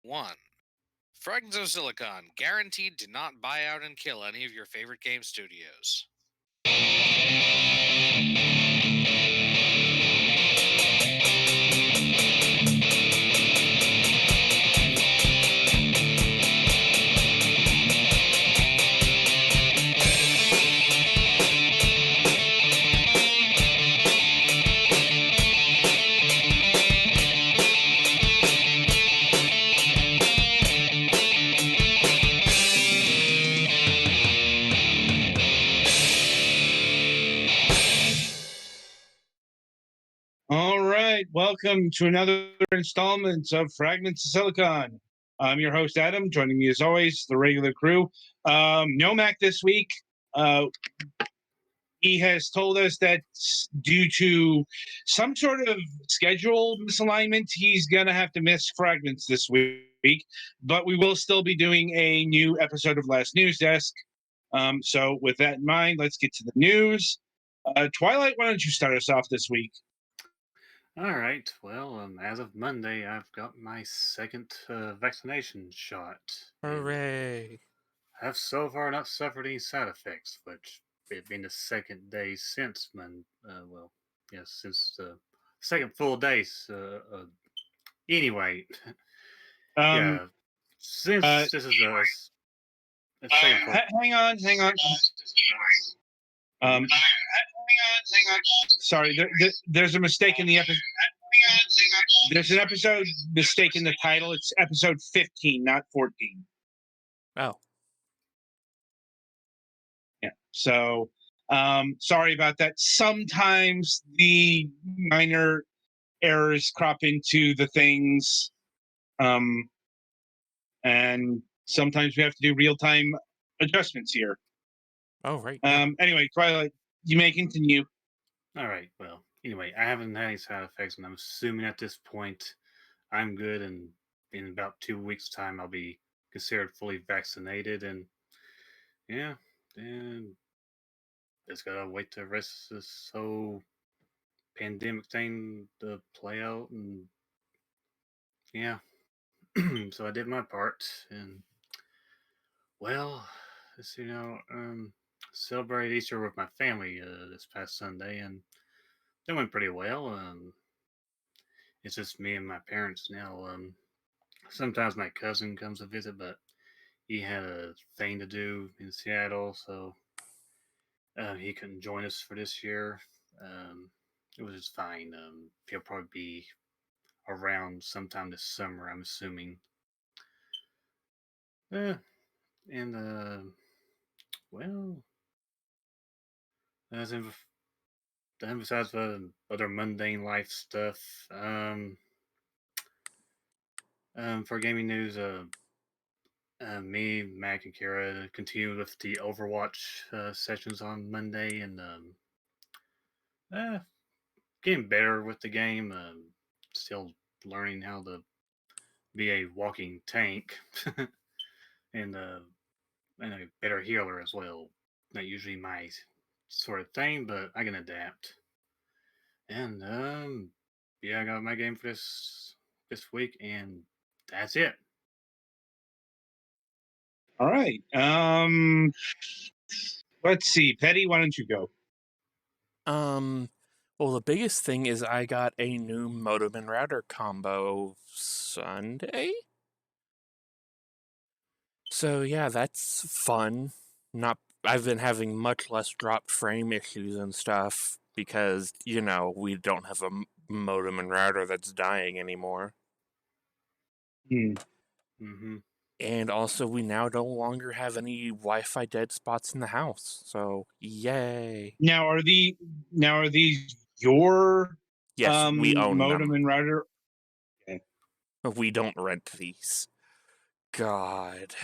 1. Fragments of Silicon, guaranteed to not buy out and kill any of your favorite game studios. All right, welcome to another installment of Fragments of Silicon. I'm your host, Adam. Joining me, as always, the regular crew. No Mac this week. Uh, he has told us that due to some sort of schedule misalignment, he's going to have to miss Fragments this week. But we will still be doing a new episode of Last News Desk. So, with that in mind, let's get to the news. Twilight, why don't you start us off this week? All right. Well, as of Monday, I've got my second vaccination shot, and Hooray. have so far not suffered any side effects. Which it being the second day since since the second full day. Anyway, Um, yeah, uh, since this is a second full. hang on. Um, sorry, there's a mistake in the episode. There's an episode mistake in the title. It's episode 15, not 14. Oh, Yeah. So, sorry about that. Sometimes the minor errors crop into the things, um, and sometimes we have to do real time adjustments here. right. Yeah. Anyway, Twilight, you may continue. All right. Well, anyway, I haven't had any side effects, and I'm assuming at this point I'm good. And in about 2 weeks' time, I'll be considered fully vaccinated. And yeah, then just gotta wait the rest of this whole pandemic thing to play out. And yeah, so I did my part. And well, this celebrated Easter with my family this past Sunday, and that went pretty well. It's just me and my parents now. Sometimes my cousin comes to visit, but he had a thing to do in Seattle, so he couldn't join us for this year. Um, it was just fine. He'll probably be around sometime this summer, I'm assuming. Uh, and well, as in, then besides the other mundane life stuff, for gaming news, me, Mac, and Kara continue with the Overwatch sessions on Monday, and uh, getting better with the game. Still learning how to be a walking tank and and a better healer as well. Not usually my sort of thing, but I can adapt. And yeah, I got my game for this week, and that's it. All right. Let's see. Petty, why don't you go? Um, well, the biggest thing is I got a new modem and router combo Sunday. So yeah, that's fun. Not I've been having much less dropped frame issues and stuff because, we don't have a modem and router that's dying anymore. Hmm. Mm-hmm. And also, we now no longer have any Wi-Fi dead spots in the house. So, yay. Now are these your Yes, we own modem them. and router? Okay. We don't rent these. God.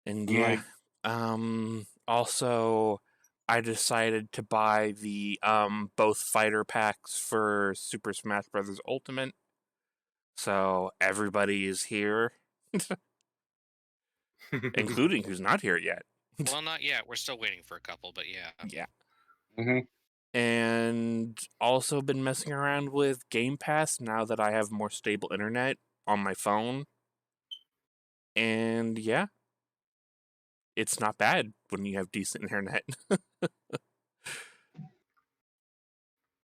And I'm yeah. like, Also, I decided to buy the both fighter packs for Super Smash Bros. Ultimate. So everybody is here, including who's not here yet. Well, not yet. We're still waiting for a couple, but yeah. Yeah. mhm. and also been messing around with Game Pass now that I have more stable internet on my phone. And yeah, it's not bad when you have decent internet.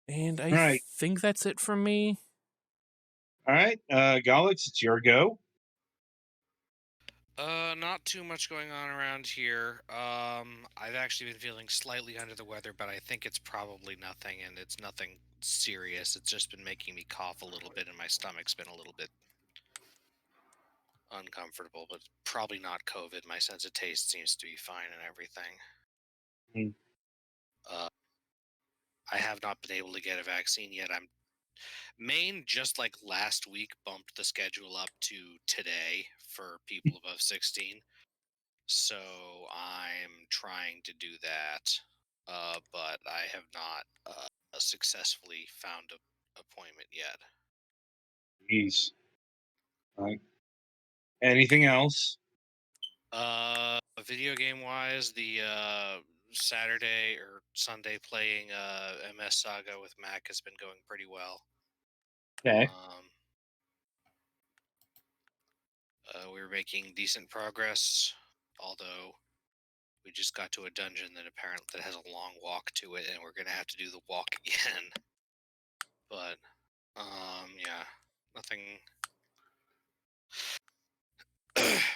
And I All right. think that's it from me. All right. Galax, it's your go. Not too much going on around here. I've actually been feeling slightly under the weather, but I think it's probably nothing, and it's nothing serious. It's just been making me cough a little bit, and my stomach's been a little bit uncomfortable, but probably not COVID. My sense of taste seems to be fine and everything. Hmm. I have not been able to get a vaccine yet. Maine, just like last week, bumped the schedule up to today for people above 16. So I'm trying to do that, but I have not successfully found an appointment yet. Jeez. All right. Anything else? Video game wise, the Saturday or Sunday playing MS Saga with Mac has been going pretty well. Okay. We're making decent progress, although we just got to a dungeon that apparently has a long walk to it, and we're gonna have to do the walk again. But yeah, nothing,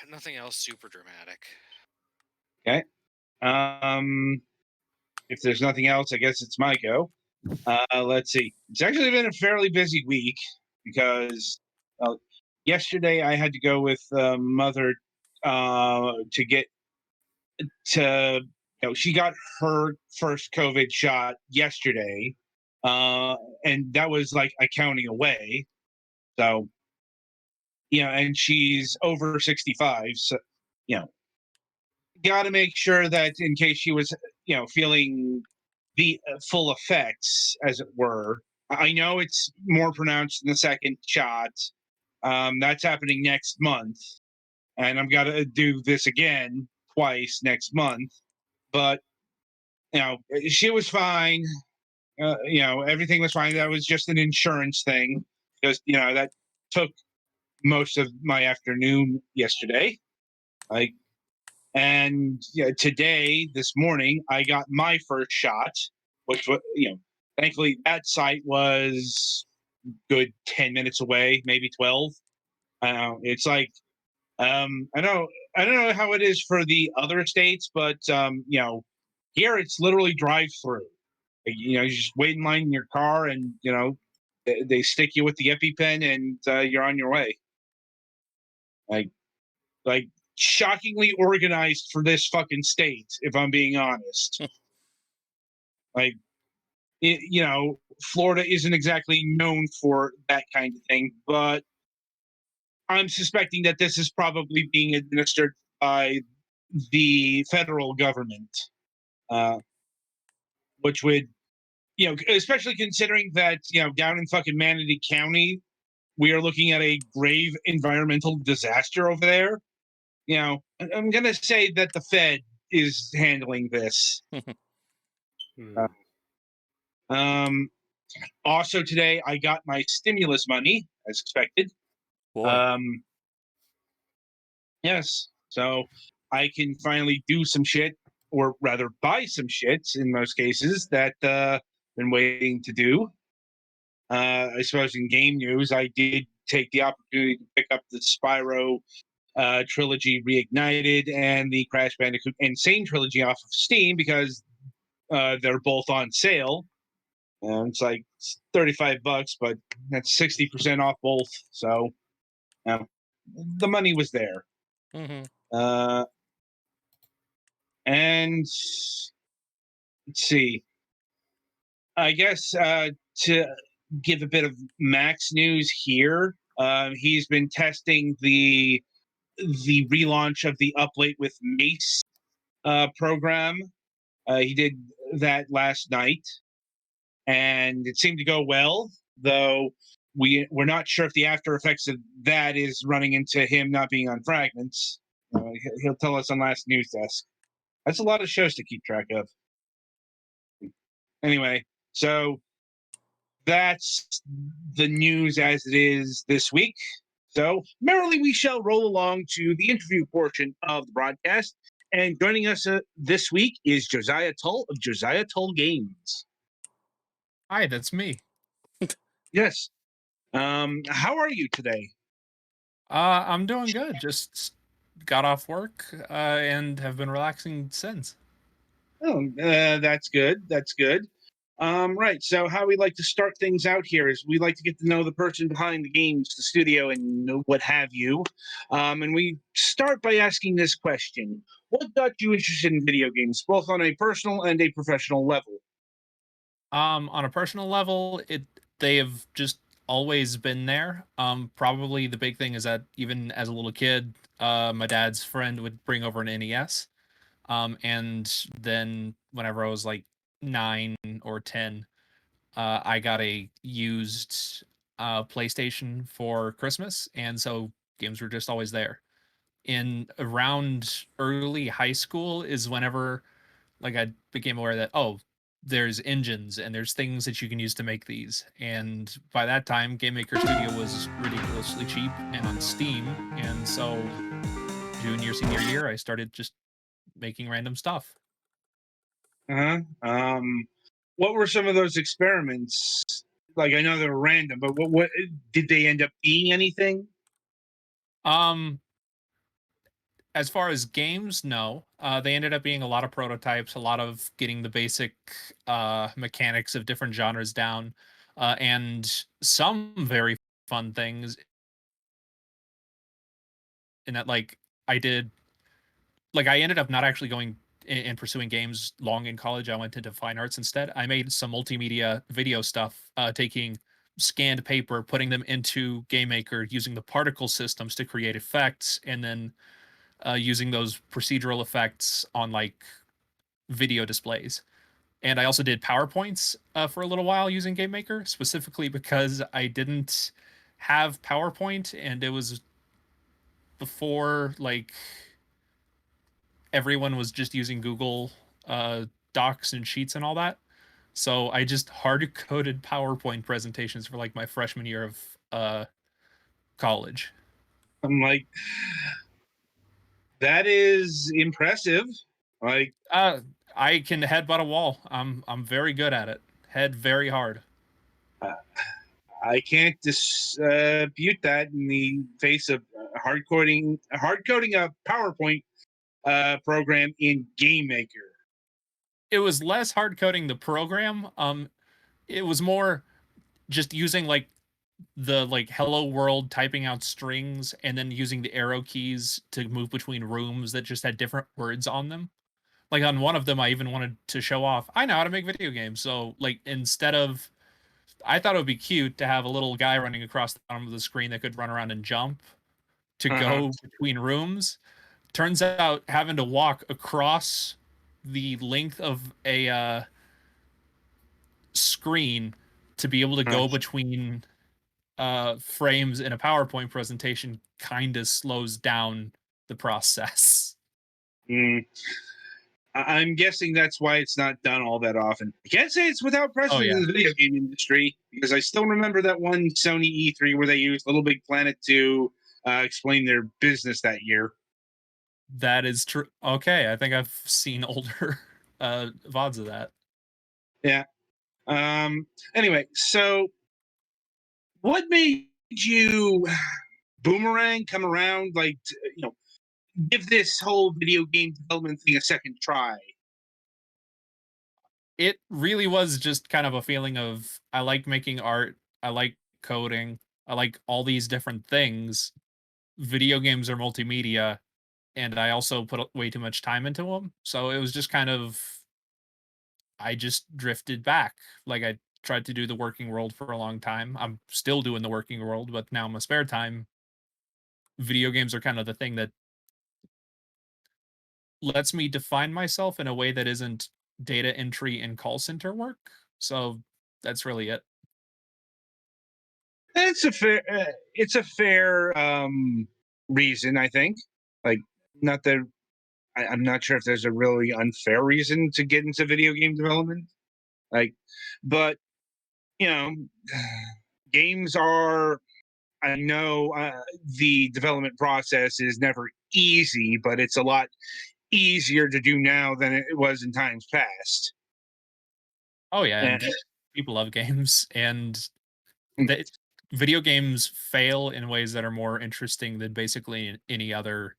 nothing else super dramatic. Okay. If there's nothing else, I guess it's my go. Let's see. It's actually been a fairly busy week because yesterday I had to go with mother to get to. She got her first COVID shot yesterday, and that was like a county away. So, and she's over 65. So, got to make sure that in case she was, feeling the full effects, as it were. I know it's more pronounced in the second shot. That's happening next month, and I'm gonna do this again twice next month. But she was fine. Everything was fine. That was just an insurance thing. Just that took most of my afternoon yesterday. Like, and today, this morning, I got my first shot, which was, thankfully that site was good 10 minutes away, maybe 12. It's like, I don't know how it is for the other states, but, here it's literally drive through. You just wait in line in your car and, they stick you with the EpiPen and you're on your way. Like shockingly organized for this fucking state, if I'm being honest. Like, Florida isn't exactly known for that kind of thing, but I'm suspecting that this is probably being administered by the federal government, uh, which would, especially considering that, down in fucking Manatee County, we are looking at a grave environmental disaster over there. I'm going to say that the Fed is handling this. Hmm. Um, Also today, I got my stimulus money as expected. Boy. Yes, so I can finally do some shit, or rather, buy some shit in most cases that been waiting to do. I suppose in game news, I did take the opportunity to pick up the Spyro trilogy reignited and the Crash Bandicoot Insane trilogy off of Steam because they're both on sale. It's like $35, but that's 60% off both. So the money was there. Mm-hmm. And let's see. I guess to give a bit of Max news here, he's been testing the relaunch of the Up Late with Mace program. He did that last night, and it seemed to go well. Though we're not sure if the after effects of that is running into him not being on Fragments. He'll tell us on last news desk. That's a lot of shows to keep track of. Anyway, so that's the news as it is this week. So merrily we shall roll along to the interview portion of the broadcast. And joining us this week is Josiah Tull of Josiah Tull Games. Hi, that's me. Yes. How are you today? I'm doing good. Just got off work and have been relaxing since. Oh, that's good. That's good. Right. So, how we like to start things out here is we like to get to know the person behind the games, the studio, and what have you. And we start by asking this question: what got you interested in video games, both on a personal and a professional level? On a personal level, they have just always been there. Probably the big thing is that even as a little kid, my dad's friend would bring over an NES. And then whenever I was like 9 or 10, I got a used PlayStation for Christmas, and so games were just always there. In around early high school is whenever like I became aware that there's engines and there's things that you can use to make these. And by that time, Game Maker Studio was ridiculously cheap and on Steam. And so junior senior year, I started just making random stuff. Uh huh. What were some of those experiments? Like, I know they were random, but what did they end up being? Anything? Um, as far as games, no. They ended up being a lot of prototypes, a lot of getting the basic mechanics of different genres down, and some very fun things in that I did I ended up not actually going and pursuing games long in college. I went into fine arts instead. I made some multimedia video stuff, taking scanned paper, putting them into Game Maker, using the particle systems to create effects, and then using those procedural effects on video displays. And I also did PowerPoints for a little while using Game Maker, specifically because I didn't have PowerPoint, and it was before everyone was just using Google Docs and Sheets and all that. So I just hard coded PowerPoint presentations for my freshman year of college. I'm like, that is impressive. Like, Uh, I can headbutt a wall. I'm very good at it. Head very hard. uh, I can't dispute that in the face of hard coding a PowerPoint program in Game Maker. It was less hard coding the program. It was more just using the hello world, typing out strings and then using the arrow keys to move between rooms that just had different words on them. Like on one of them I even wanted to show off I know how to make video games. So instead of I thought it would be cute to have a little guy running across the bottom of the screen that could run around and jump to Uh-huh. go between rooms. Turns out having to walk across the length of a screen to be able to Uh, go between frames in a PowerPoint presentation kind of slows down the process. mm, I'm guessing that's why it's not done all that often. I can't say it's without Oh precedent yeah, in the video game industry because I still remember that one Sony E3 where they used Little Big Planet to explain their business that year. that is true. Okay, I think I've seen older VODs of that. Yeah. Um. Anyway, so what made you Boomerang come around? Give this whole video game development thing a second try. It really was just kind of a feeling of I like making art, I like coding, I like all these different things. Video games are multimedia, and I also put way too much time into them. So it was just kind of I just drifted back. I tried to do the working world for a long time. I'm still doing the working world, but now in my spare time, video games are kind of the thing that lets me define myself in a way that isn't data entry and call center work. So that's really it. It's a fair reason, I think. Like, not that I'm not sure if there's a really unfair reason to get into video game development. Like, but you know, games are. I know the development process is never easy, but it's a lot easier to do now than it was in times past. Oh yeah, And, and people love games, and the video games fail in ways that are more interesting than basically any other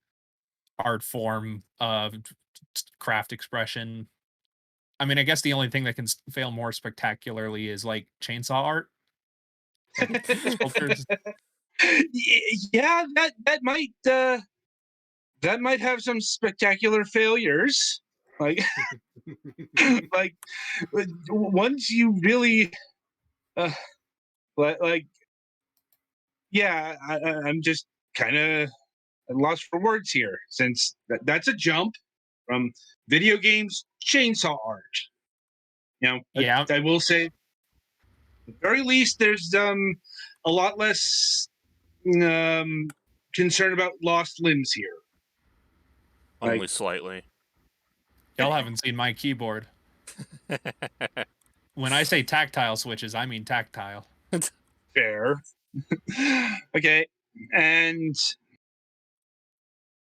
art form of craft expression. I mean, I guess the only thing that can fail more spectacularly is like chainsaw art, like sculptures. yeah, that might have some spectacular failures. Like, like once you really, uh, like, yeah, I'm just kind of lost for words here, since that's a jump from video games chainsaw art. Yeah, I will say, at the very least, there's a lot less um concern about lost limbs here. Like, Only slightly. y'all haven't seen my keyboard. When I say tactile switches, I mean tactile. fair. Okay, and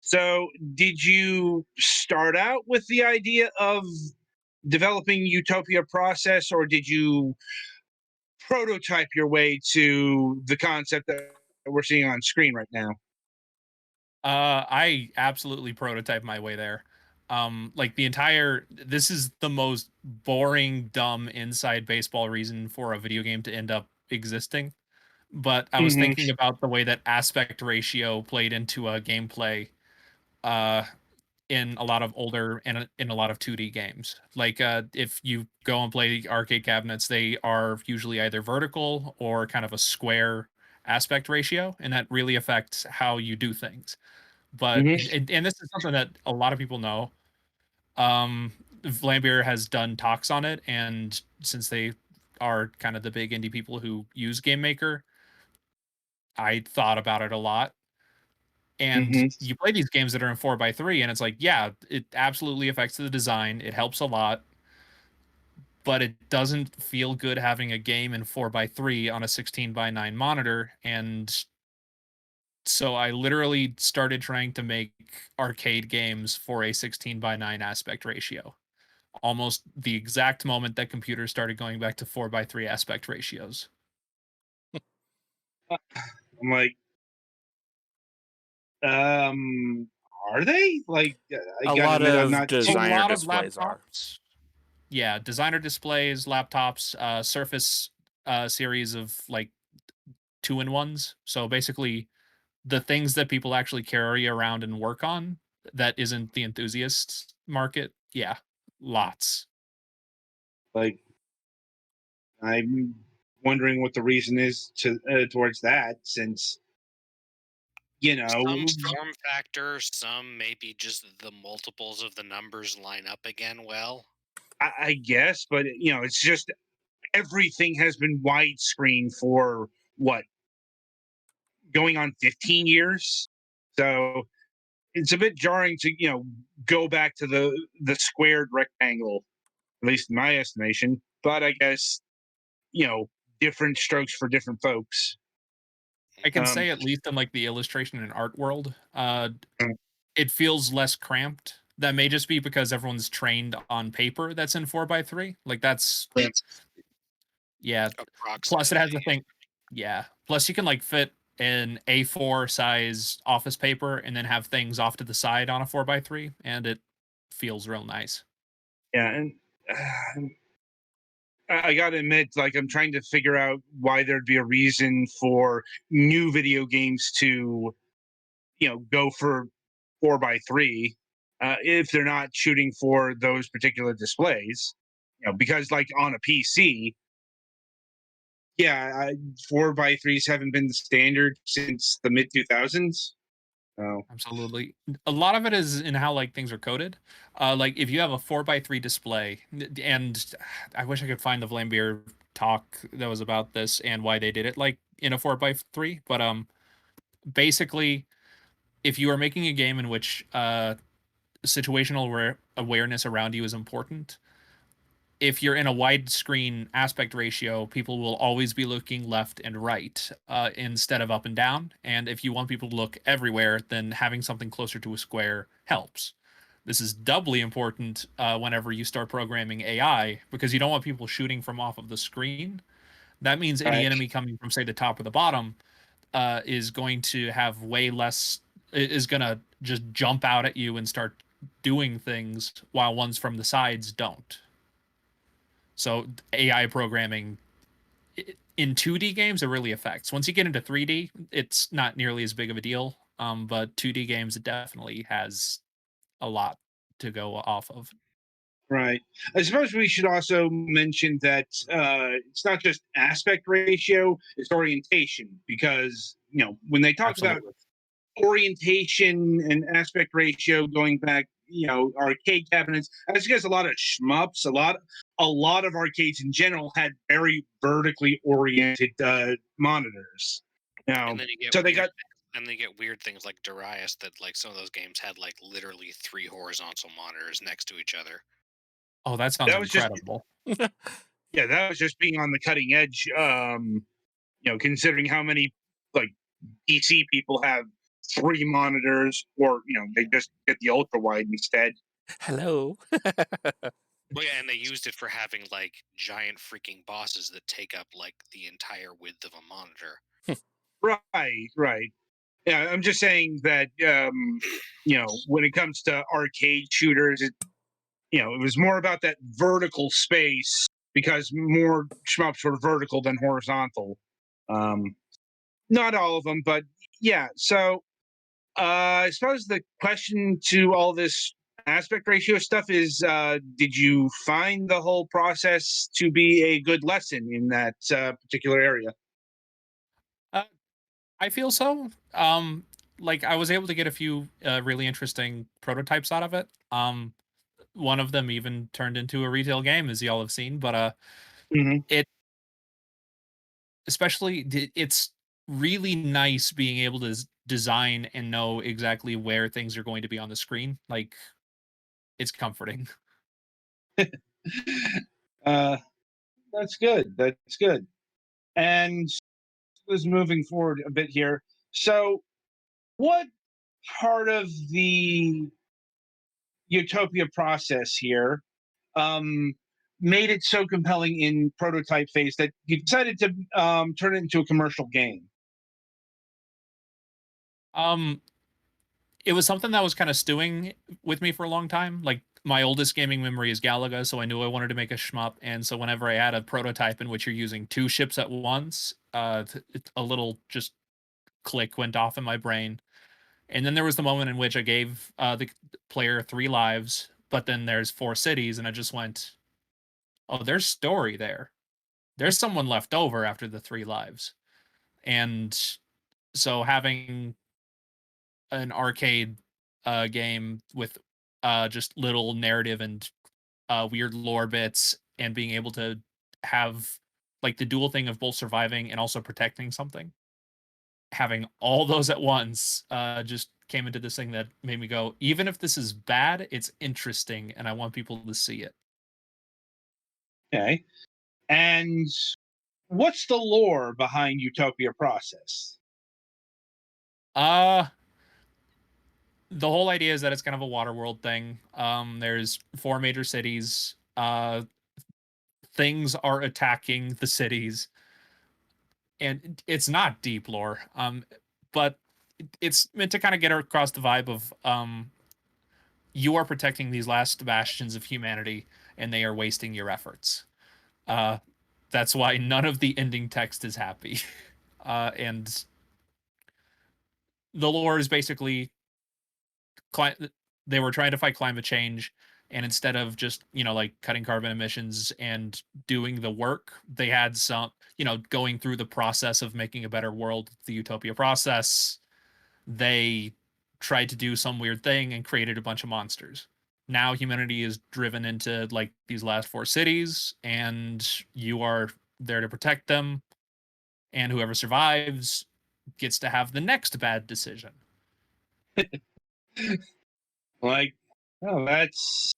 so did you start out with the idea of developing Utopia process, or did you prototype your way to the concept that we're seeing on screen right now? I absolutely prototype my way there. Like this is the most boring, dumb inside baseball reason for a video game to end up existing. But I was Mm-hmm. thinking about the way that aspect ratio played into a gameplay, uh, in a lot of older and in a lot of 2D games. Like if you go and play arcade cabinets, they are usually either vertical or kind of a square aspect ratio, and that really affects how you do things. But Mm-hmm. and this is something that a lot of people know. Vlambeer has done talks on it, and since they are kind of the big indie people who use Game Maker, I thought about it a lot. And Mm-hmm. you play these games that are in 4x3, and it's like, yeah, it absolutely affects the design. It helps a lot, but it doesn't feel good having a game in 4x3 on a 16:9 monitor. And so I literally started trying to make arcade games for a 16:9 aspect ratio. Almost the exact moment that computers started going back to 4x3 aspect ratios. I'm like, um, are they? Like, I A gotta lot admit, I'm of not A too. designer lot of displays are. laptops, yeah, designer displays, laptops, Surface series of like two-in-ones. So basically, the things that people actually carry around and work on that isn't the enthusiast market. Yeah, lots. Like, I'm wondering what the reason is to towards that, since you Some know, form factor, some maybe just the multiples of the numbers line up again well. I guess, but it's just everything has been widescreen for what, going on 15 years. So it's a bit jarring to go back to the squared rectangle, at least in my estimation. But I guess you know different strokes for different folks. I can Um, say at least in like the illustration and art world, it feels less cramped. That may just be because everyone's trained on paper that's in 4x3. Like that's yeah. Plus it has Approximately. the thing. Yeah. Plus you can like fit an A4 size office paper and then have things off to the side on a 4x3, and it feels real nice. yeah, and I gotta admit, like, I'm trying to figure out why there'd be a reason for new video games to go for 4x3 if they're not shooting for those particular displays. Because like on a PC, yeah, 4x3s haven't been the standard since the mid 2000s. Oh, Absolutely. A lot of it is in how like things are coded. Like if you have a 4x3 display, and I wish I could find the Vlambeer talk that was about this and why they did it like in a 4x3. But basically, if you are making a game in which situational awareness around you is important, if you're in a widescreen aspect ratio, people will always be looking left and right instead of up and down. And if you want people to look everywhere, then having something closer to a square helps. This is doubly important whenever you start programming AI because you don't want people shooting from off of the screen. That means any Right. enemy coming from, say, the top or the bottom is going to have way less, is going to just jump out at you and start doing things while ones from the sides don't. So AI programming in 2D games it really affects. Once you get into 3D, it's not nearly as big of a deal. But 2D games it definitely has a lot to go off of. Right. I suppose we should also mention that it's not just aspect ratio; it's orientation. Because when they talk about Absolutely. orientation and aspect ratio going back, arcade cabinets. As you guys, a lot of shmups, a lot of arcades in general had very vertically oriented monitors. And then you get So they weird got and they get weird things like Darius that like some of those games had like literally 3 horizontal monitors next to each other. Oh, that sounds that was just incredible. yeah, that was just being on the cutting edge. Considering how many like PC people have 3 monitors, or they just get the ultra wide instead. Hello. Well, yeah, and they used it for having like giant freaking bosses that take up like the entire width of a monitor. Right, right. Yeah, I'm just saying that when it comes to arcade shooters, it was more about that vertical space because more shmups were vertical than horizontal. Um, Not all of them, but yeah. So I suppose the question to all this aspect ratio stuff is: did you find the whole process to be a good lesson in that particular area? Uh, I feel so. Like I was able to get a few really interesting prototypes out of it. One of them even turned into a retail game, as y'all have seen. But Hmm. it it's really nice being able to design and know exactly where things are going to be on the screen. Like it's comforting. uh, that's good. That's good. And was moving forward a bit here. So, what part of the utopia process here um, made it so compelling in prototype phase that you decided to turn it into a commercial game? Um, it was something that was kind of stewing with me for a long time. Like my oldest gaming memory is Galaga, so I knew I wanted to make a shmup. And so whenever I had a prototype in which you're using 2 ships at once, a little just click went off in my brain. And then there was the moment in which I gave the player 3 lives, but then there's 4 cities, and I just went, "Oh, there's story there. There's someone left over after the 3 lives." And so having an arcade game with just little narrative and weird lore bits, and being able to have like the dual thing of both surviving and also protecting something, having all those at once just came into this thing that made me go, even if this is bad, it's interesting and I want people to see it. Okay. And what's the lore behind Utopia Process? Uh the whole idea is that it's kind of a water world thing. There's 4 major cities. Things are attacking the cities, and it's not deep lore. But it's meant to kind of get across the vibe of you are protecting these last bastions of humanity, and they are wasting your efforts. Uh, that's why none of the ending text is happy. And the lore is basically they were trying to fight climate change, and instead of just like cutting carbon emissions and doing the work, they had some going through the process of making a better world, the utopia process. They tried to do some weird thing and created a bunch of monsters. Now humanity is driven into like these last 4 cities, and you are there to protect them, and whoever survives gets to have the next bad decision. Like, oh, that's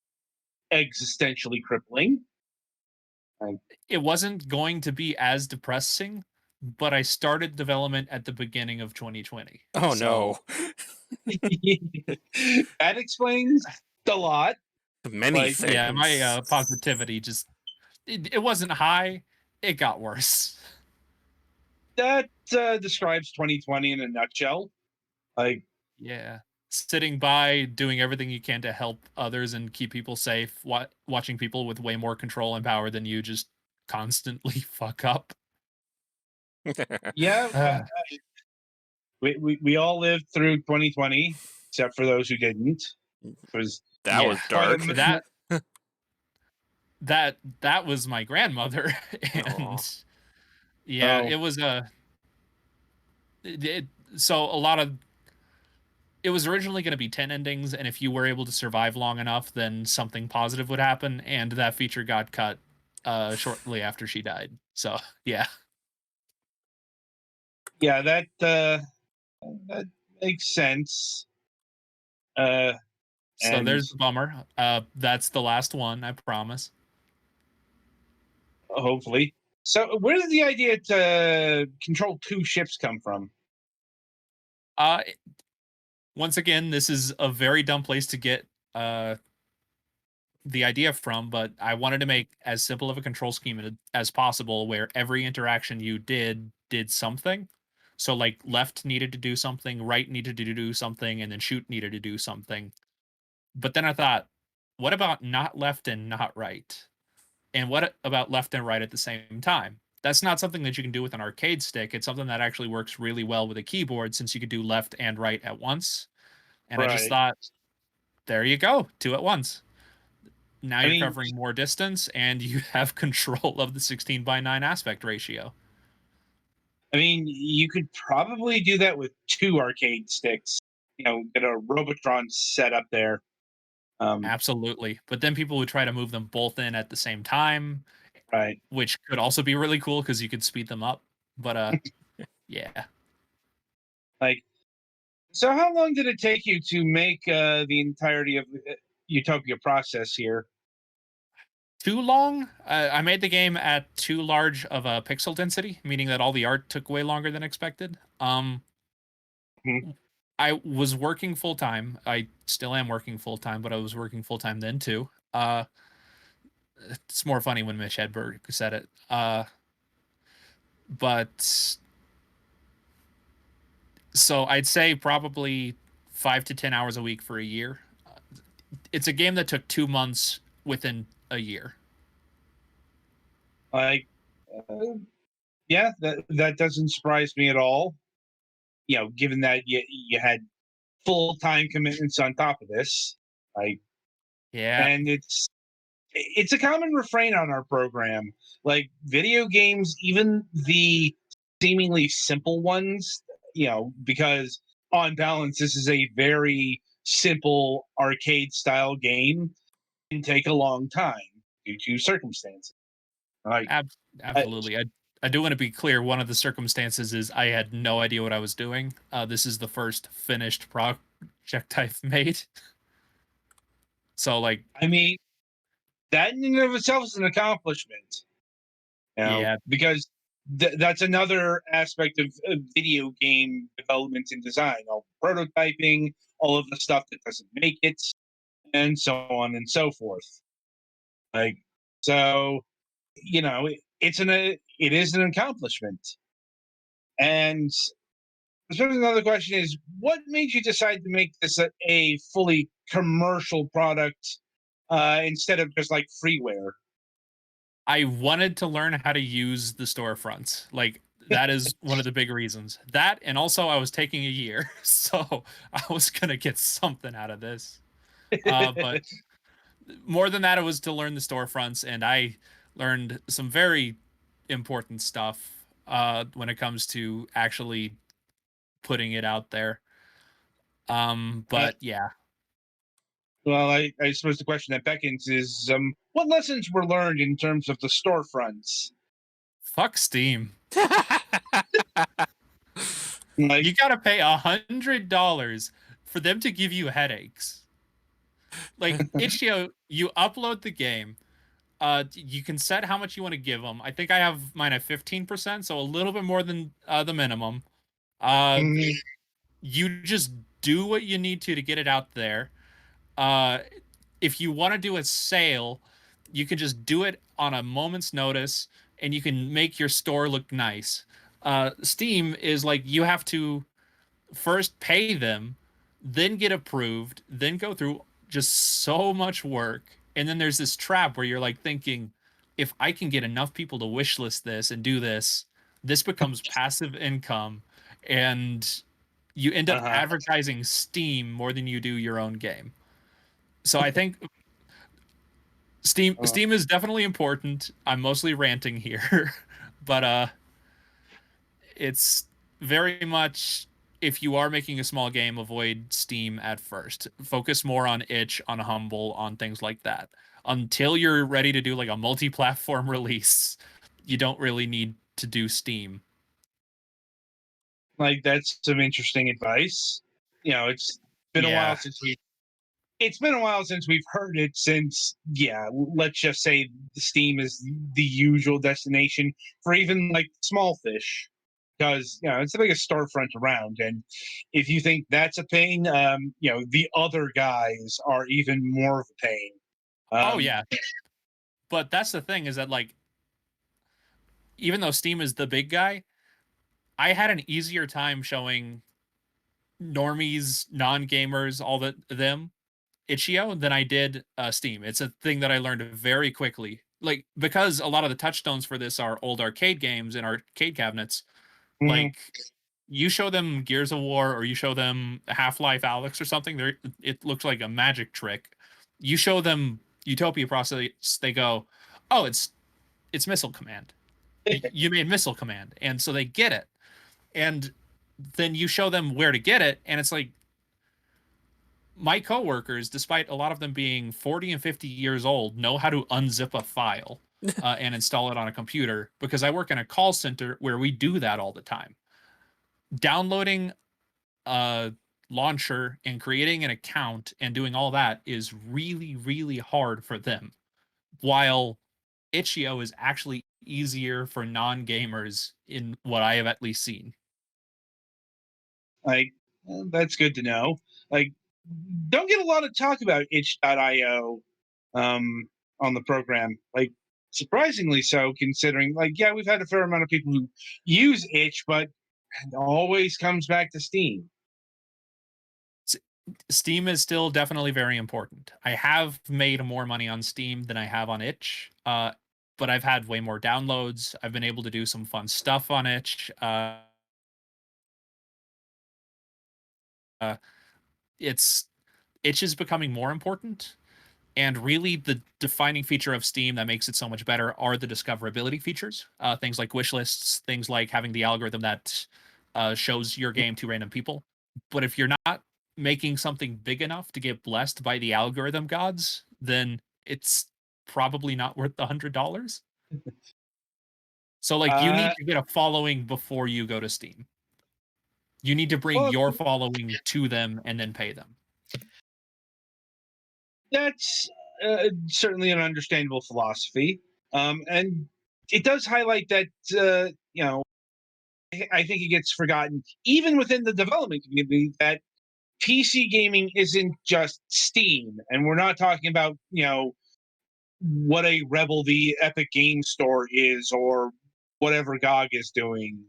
existentially crippling. It wasn't going to be as depressing, but I started development at the beginning of 2020. Oh So, no. That explains a lot. Many things. yeah, my positivity just it wasn't high. It got worse. That describes 2020 in a nutshell. Like, Yeah. Sitting by, doing everything you can to help others and keep people safe, watching people with way more control and power than you just constantly fuck up. yeah, Uh, we all lived through 2020, except for those who didn't. It was That yeah. was dark. That was my grandmother, Aw. and yeah, oh it was so a lot of it was originally going to be 10 endings, and if you were able to survive long enough, then something positive would happen, and that feature got cut shortly after she died. So yeah. yeah, that makes sense. Uh, So and there's the bummer. That's the last one, I promise. hopefully, so where did the idea to control two ships come from? Uh, Once again, this is a very dumb place to get uh the idea from, but I wanted to make as simple of a control scheme as possible where every interaction you did something. So like left needed to do something, right needed to do something, and then shoot needed to do something. But then I thought, what about not left and not right? And what about left and right at the same time? That's not something that you can do with an arcade stick. It's something that actually works really well with a keyboard since you could do left and right at once. And I just Right. thought, there you go, two at once. Now I you're mean, covering more distance and you have control of the 16:9 aspect ratio. you could probably do that with two arcade sticks. Get a Robotron set up there. Absolutely. But then people would try to move them both in at the same time, Right. which could also be really cool because you could speed them up. But yeah. Like, so how long did it take you to make the entirety of Utopia process here? Too long. I made the game at too large of a pixel density, meaning that all the art took way longer than expected. Hmm. I was working full time. I still am working full time, but I was working full time then too. It's more funny when Mitch Hedberg said it. But so I'd say probably 5 to 10 hours a week for a year. It's a game that took 2 months within a year. Like, uh, yeah, that doesn't surprise me at all. Given that you had full time commitments on top of this, like, Yeah, and it's a common refrain on our program. Like video games, even the seemingly simple ones, because on balance, this is a very simple arcade style game, can take a long time due to circumstances. Like, I, absolutely. I do want to be clear. One of the circumstances is I had no idea what I was doing. This is the first finished project I've made. So like, I mean, that in and of itself is an accomplishment. yeah, Because that's another aspect of video game development and design, all the prototyping, all of the stuff that doesn't make it, and so on and so forth. Like, so, it is an accomplishment. And I suppose another question is, what made you decide to make this a fully commercial product instead of just like freeware? I wanted to learn how to use the storefronts. Like that is one of the big reasons. That and also I was taking a year, so I was gonna get something out of this. But more than that, it was to learn the storefronts, and I learned some very important stuff when it comes to actually putting it out there. Uh, But yeah, Well, I suppose the question that beckons is, what lessons were learned in terms of the storefronts? fuck Steam. Like, You gotta pay $100 for them to give you headaches. Like Itch.io, you upload the game, You can set how much you want to give them. I think I have mine at 15%, so a little bit more than the minimum. Mhm. You just do what you need to get it out there. Uh, if you want to do a sale, you can just do it on a moment's notice, and you can make your store look nice. Steam is like you have to first pay them, then get approved, then go through just so much work. And then there's this trap where you're like thinking, if I can get enough people to wish list this and do this, this becomes passive income. And you end up Uh-huh. advertising Steam more than you do your own game. So I think Steam Uh, Steam is definitely important. I'm mostly ranting here, but it's very much, if you are making a small game, avoid Steam at first. Focus more on itch, on Humble, on things like that. Until you're ready to do like a multi-platform release, you don't really need to do Steam. like that's some interesting advice. It's been a while Yeah. since we've heard it since, yeah, let's just say Steam is the usual destination for even like small fish, because it's the biggest storefront around. And if you think that's a pain, the other guys are even more of a pain. Oh Um, yeah. But that's the thing, is that like, even though Steam is the big guy, I had an easier time showing normies, non-gamers, all them itch.io than I did Steam. It's a thing that I learned very quickly. Like, because a lot of the touchstones for this are old arcade games and arcade cabinets. mhm. Like, you show them Gears of War or you show them Half-Life Alyx or something, it looks like a magic trick. You show them Utopia Process, they go, "Oh, it's Missile Command. You made Missile Command," and so they get it. And then you show them where to get it, and it's like, my coworkers, despite a lot of them being 40 and 50 years old, know how to unzip a file and install it on a computer, because I work in a call center where we do that all the time. Downloading a launcher and creating an account and doing all that is really, really hard for them. While itch.io is actually easier for non-gamers, in what I have at least seen. Like, that's good to know. Like, don't get a lot of talk about itch.io on the program. Like, surprisingly so, considering, like, yeah, we've had a fair amount of people who use itch, but it always comes back to Steam. Steam is still definitely very important. I have made more money on Steam than I have on itch, but I've had way more downloads. I've been able to do some fun stuff on itch. Uh, it's itch is becoming more important. And really, the defining feature of Steam that makes it so much better are the discoverability features. Things like wish lists, things like having the algorithm that shows your game to random people. But if you're not making something big enough to get blessed by the algorithm gods, then it's probably not worth the $100. So, like, you Uh, need to get a following before you go to Steam. You need to bring well, your following to them and then pay them. that's certainly an understandable philosophy. And it does highlight that, I think it gets forgotten, even within the development community, that PC gaming isn't just Steam. And we're not talking about, what a Rebel the Epic Game Store is, or whatever GOG is doing.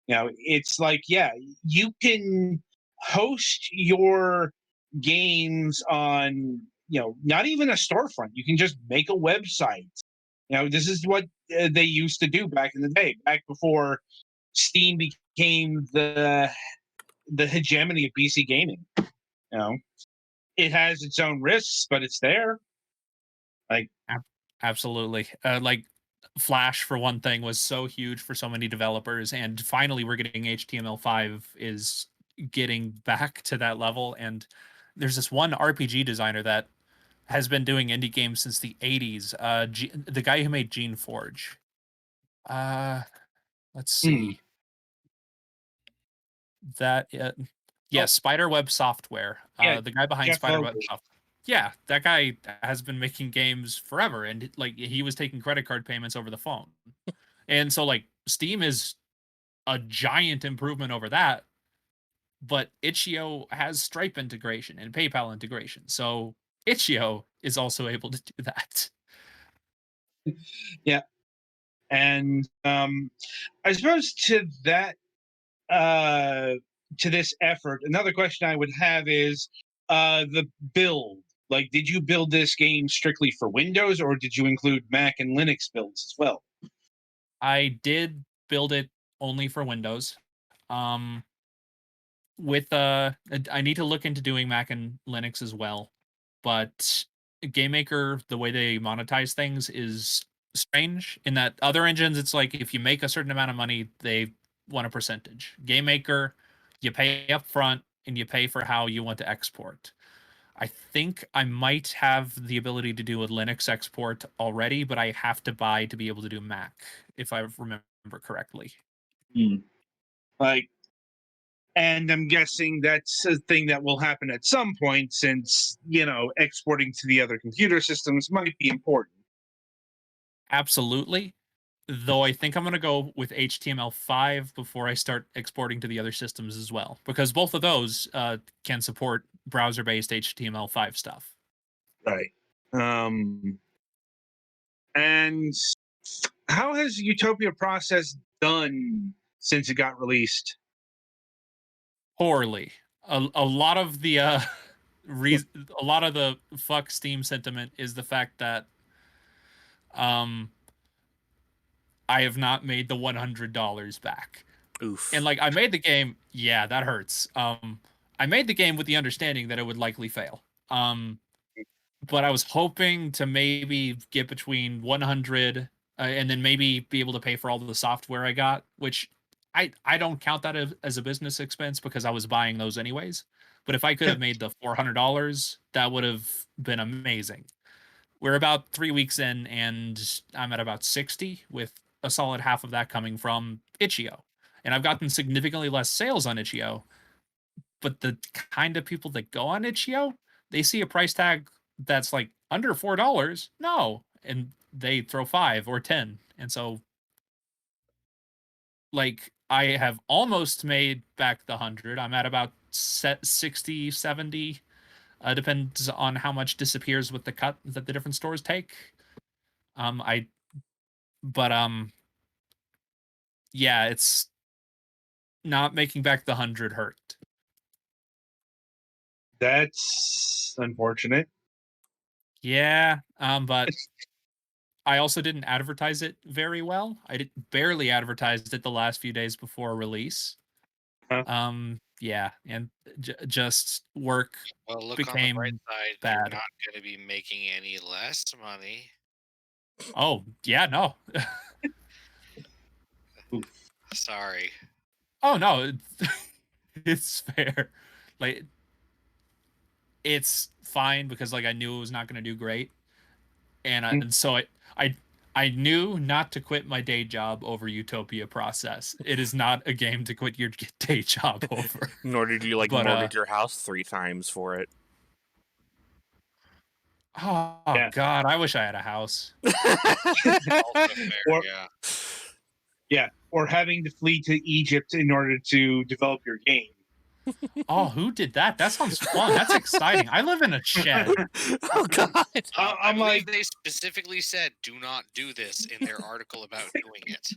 It's like, yeah, you can host your games on, not even a storefront. You can just make a website. This is what they used to do back in the day, back before Steam became the hegemony of PC gaming. You know, it has its own risks, but it's there. Like, Absolutely. Like, Flash, for one thing, was so huge for so many developers, and finally we're getting HTML5 is getting back to that level. And there's this one RPG designer that has been doing indie games since the 80s. The guy who made Gene Forge. Uh, let's hmm, see. That Yeah, oh Spiderweb Software. yeah, The guy behind Jeff Spiderweb Vogel. Software. Yeah, that guy has been making games forever, and like he was taking credit card payments over the phone. And so like Steam is a giant improvement over that, but Itch.io has Stripe integration and PayPal integration. So Itch.io is also able to do that. Yeah. And I suppose uh, to this effort, another question I would have is the build. Like, did you build this game strictly for Windows, or did you include Mac and Linux builds as well? I did build it only for Windows. Um with I need to look into doing Mac and Linux as well. But GameMaker, the way they monetize things is strange in that other engines it's like if you make a certain amount of money, they want a percentage. GameMaker, you pay up front and you pay for how you want to export. I think I might have the ability to do a Linux export already, but I have to buy to be able to do Mac, if I remember correctly. Like, and I'm guessing that's a thing that will happen at some point, since exporting to the other computer systems might be important. Absolutely. Though I think I'm going to go with HTML5 before I start exporting to the other systems as well, because both of those can support browser-based HTML5 stuff. Right. And how has Utopia Process done since it got released? Poorly. A lot of the a lot of the fuck Steam sentiment is the fact that um I have not made the $100 back. Oof. And like I made the game, yeah, that hurts. I made the game with the understanding that it would likely fail. But I was hoping to maybe get between 100 and then maybe be able to pay for all of the software I got, which I don't count that as a business expense because I was buying those anyways. But if I could have made the $400, that would have been amazing. We're about 3 weeks in, and I'm at about 60, with a solid half of that coming from Itch.io. And I've gotten significantly less sales on Itch.io, but the kind of people that go on Itch.io, they see a price tag that's like under $4. No, and they throw 5 or 10. And so like I have almost made back the 100. I'm at about 60, 70. Depends on how much disappears with the cut that the different stores take. I but yeah, it's not making back the 100 hurt. That's unfortunate. Yeah, but I also didn't advertise it very well. I barely advertised it the last few days before release. Huh? Yeah, and just work Well, look on the bright became side. You're bad. not going to be making any less money. Oh, yeah, no. Sorry. Oh, no, it's fair. Like, it's fine because, like, I knew it was not gonna do great, and so I I knew not to quit my day job over Utopia Process. It is not a game to quit your day job over. Nor did you like But, mortgage your house 3 times for it. oh, Yeah. God, I wish I had a house. Also fair, Or yeah. yeah, or having to flee to Egypt in order to develop your game. Oh, who did that? That sounds fun. That's exciting. I live in a shed. Oh God. I I'm believe like, they specifically said, "Do not do this" in their article about doing it.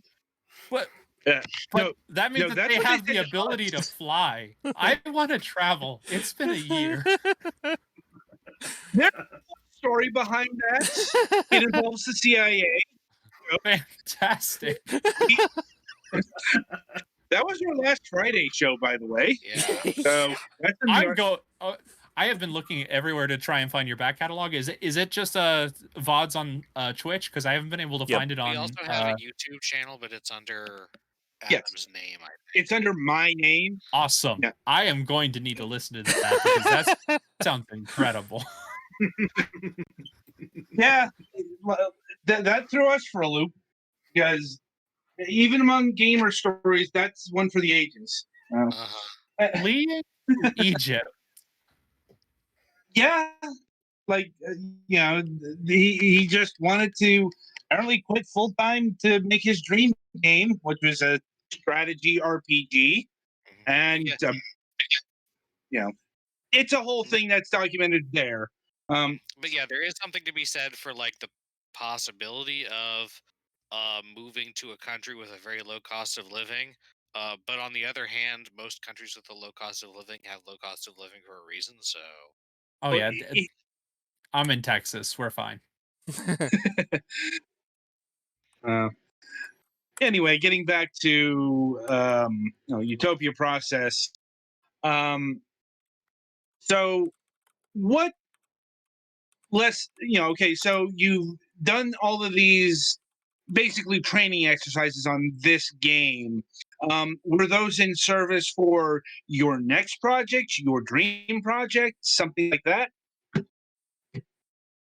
But no, that means no, that that's they what they have the said to ability to us. fly. I want to travel. It's been a year. There's a story behind that. It involves the CIA. Fantastic. That was your last Friday show, by the way. Yeah. So that's in I'm the, go. I have been looking everywhere to try and find your back catalog. Is it just VODs on Twitch? Because I haven't been able to Yep. find it We on. also have a YouTube channel, but it's under Yes. Adam's name. I think. it's under my name. Awesome. Yeah. I am going to need to listen to that because that sounds incredible. Yeah, that threw us for a loop, because even among gamer stories, that's one for the ages. Uh-huh. Fleeing Egypt. Yeah, like you know, he just wanted to apparently quit full time to make his dream game, which was a strategy RPG, But and yeah, you know, it's a whole but, thing that's documented there. but yeah, there is something to be said for like the possibility of moving to a country with a very low cost of living. But on the other hand, most countries with a low cost of living have low cost of living for a reason. So Oh But yeah, I'm in Texas. We're fine. uh, anyway, getting back to Utopia process. So what less okay, so you've done all of these basically training exercises on this game. Were those in service for your next project, your dream project, something like that?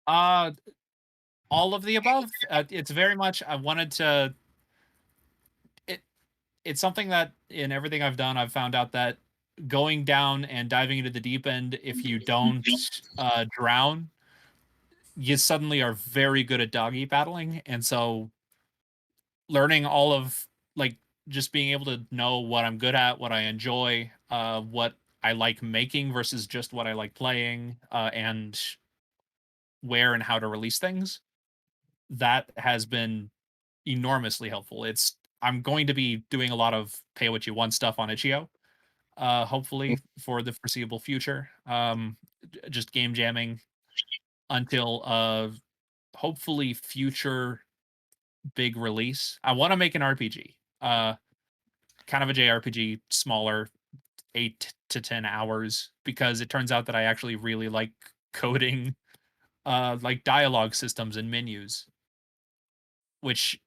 Uh, all of the above. It's very much I wanted to. It it's something that in everything I've done, I've found out that going down and diving into the deep end, if you don't drown, you suddenly are very good at doggy paddling, and so learning all of like just being able to know what I'm good at, what I enjoy, what I like making versus just what I like playing, and where and how to release things. That has been enormously helpful. I'm going to be doing a lot of pay what you want stuff on itch.io, hopefully for the foreseeable future. Just game jamming until hopefully future big release. I want to make an RPG. Kind of a JRPG, smaller, 8 to 10 hours, because it turns out that I actually really like coding like dialogue systems and menus, which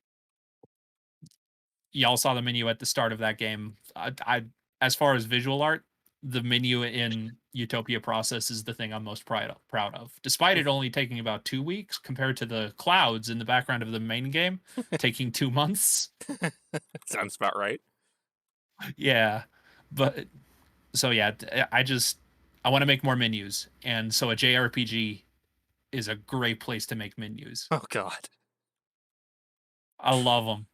y'all saw the menu at the start of that game. I as far as visual art, the menu in Utopia Process is the thing I'm most proud of. Despite it only taking about 2 weeks compared to the clouds in the background of the main game taking 2 months. Sounds about right. Yeah, but so yeah, I want to make more menus, and so a JRPG is a great place to make menus. Oh God. I love them.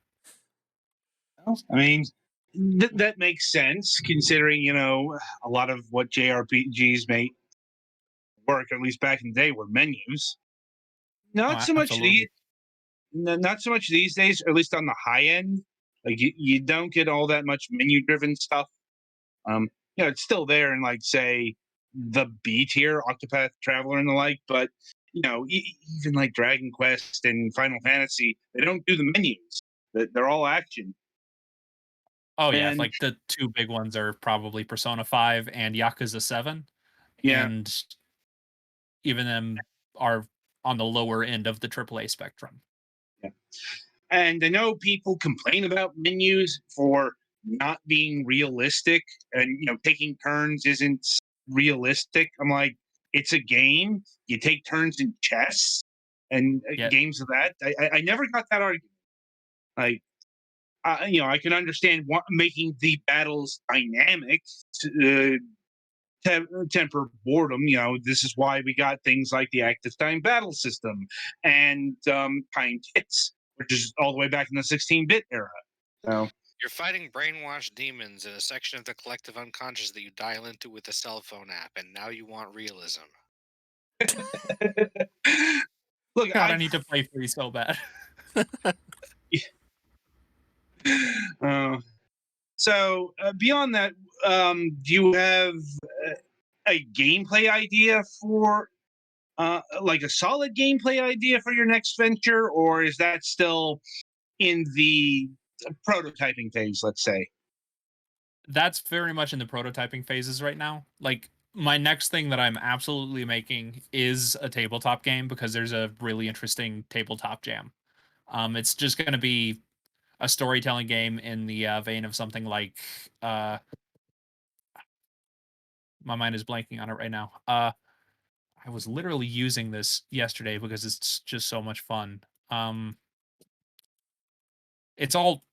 I mean, that makes sense considering a lot of what JRPGs make work, at least back in the day, were menus. Not Oh, so much absolutely. not so much these days, or at least on the high end. Like you don't get all that much menu driven stuff. Um, it's still there in like say the B tier, Octopath Traveler and the like, but even like Dragon Quest and Final Fantasy, they don't do the menus. They're all action. Oh yeah, And like the two big ones are probably Persona 5 and Yakuza 7, yeah, and even them are on the lower end of the AAA spectrum. yeah. And I know people complain about menus for not being realistic, and taking turns isn't realistic. I'm like, it's a game. You take turns in chess and Yeah. games of that. I never got that argument. Like, I can understand making the battles dynamic to temper boredom. This is why we got things like the active time battle system and timed hits, which is all the way back in the 16-bit era. So, you're fighting brainwashed demons in a section of the collective unconscious that you dial into with a cell phone app, and now you want realism. look, God, I I've need to play 3 so bad. uh, beyond that, do you have a gameplay idea for like a solid gameplay idea for your next venture, or is that still in the prototyping phase, let's say? That's very much in the prototyping phases right now. Like my next thing that I'm absolutely making is a tabletop game because there's a really interesting tabletop jam. It's just going to be a storytelling game in the vein of something like my mind is blanking on it right now. I was literally using this yesterday because it's just so much fun. Um, it's all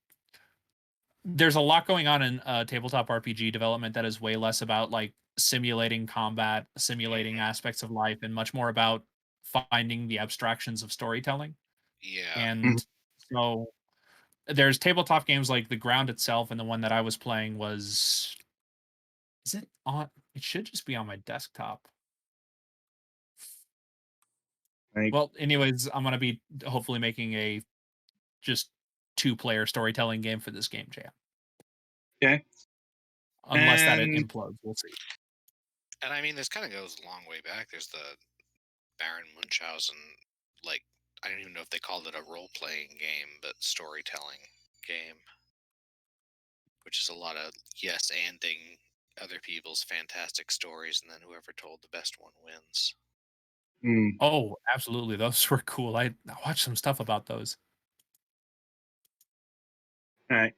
there's a lot going on in tabletop RPG development that is way less about like simulating combat, simulating aspects of life, and much more about finding the abstractions of storytelling. Yeah. And so there's tabletop games like The Ground itself, and the one that I was playing was, is it on? It should just be on my desktop. Like, Well, anyways, I'm gonna be hopefully making a just 2-player storytelling game for this game jam. okay. Unless that it And implodes, we'll see. And I mean, this kind of goes a long way back. There's the Baron Munchausen, like, I don't even know if they called it a role playing game, but storytelling game, which is a lot of yes anding other people's fantastic stories, and then whoever told the best one wins. Oh, absolutely. Those were cool. I watched some stuff about those. all right.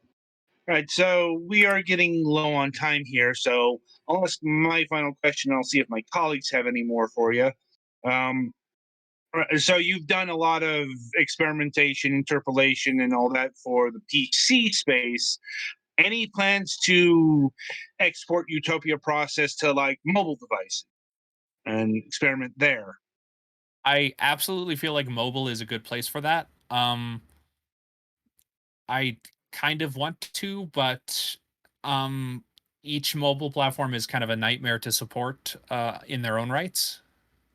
All right, so we are getting low on time here, so I'll ask my final question. I'll see if my colleagues have any more for you. So you've done a lot of experimentation, interpolation, and all that for the PC space. Any plans to export Utopia process to like mobile devices and experiment there? I absolutely feel like mobile is a good place for that. I kind of want to, but um, each mobile platform is kind of a nightmare to support in their own rights.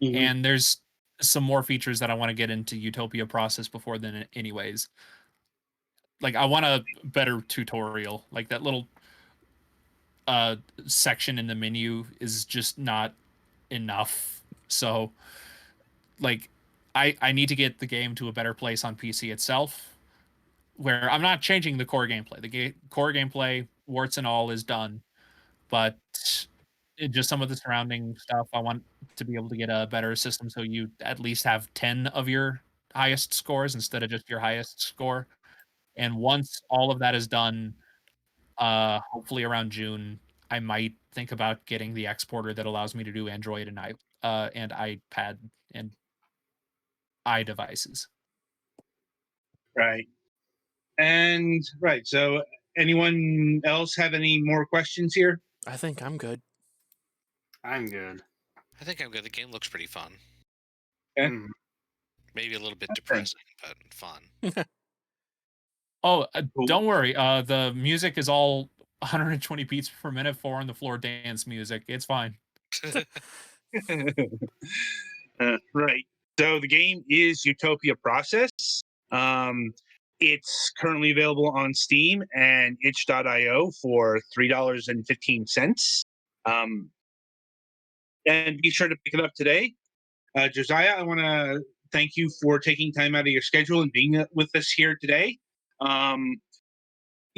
Mhm. And there's some more features that I want to get into Utopia process before then, anyways. Like I want a better tutorial. Like that little uh section in the menu is just not enough. So like I need to get the game to a better place on PC itself, where I'm not changing the core gameplay. The core gameplay, warts and all, is done, but just some of the surrounding stuff. I want to be able to get a better system so you at least have 10 of your highest scores instead of just your highest score. And once all of that is done, hopefully around June, I might think about getting the exporter that allows me to do Android and iPad and iDevices. Right. And right. So anyone else have any more questions here? I think I'm good. I'm good. I think I'm good. The game looks pretty fun. Okay. Mhm. Maybe a little bit Okay. depressing, but fun. Oh, Cool. don't worry. The music is all 120 beats per minute, 4 on the floor dance music. It's fine. Right. So the game is Utopia Process. Um, it's currently available on Steam and itch.io for $3.15. Um, and be sure to pick it up today. Josiah, I want to thank you for taking time out of your schedule and being with us here today. Um,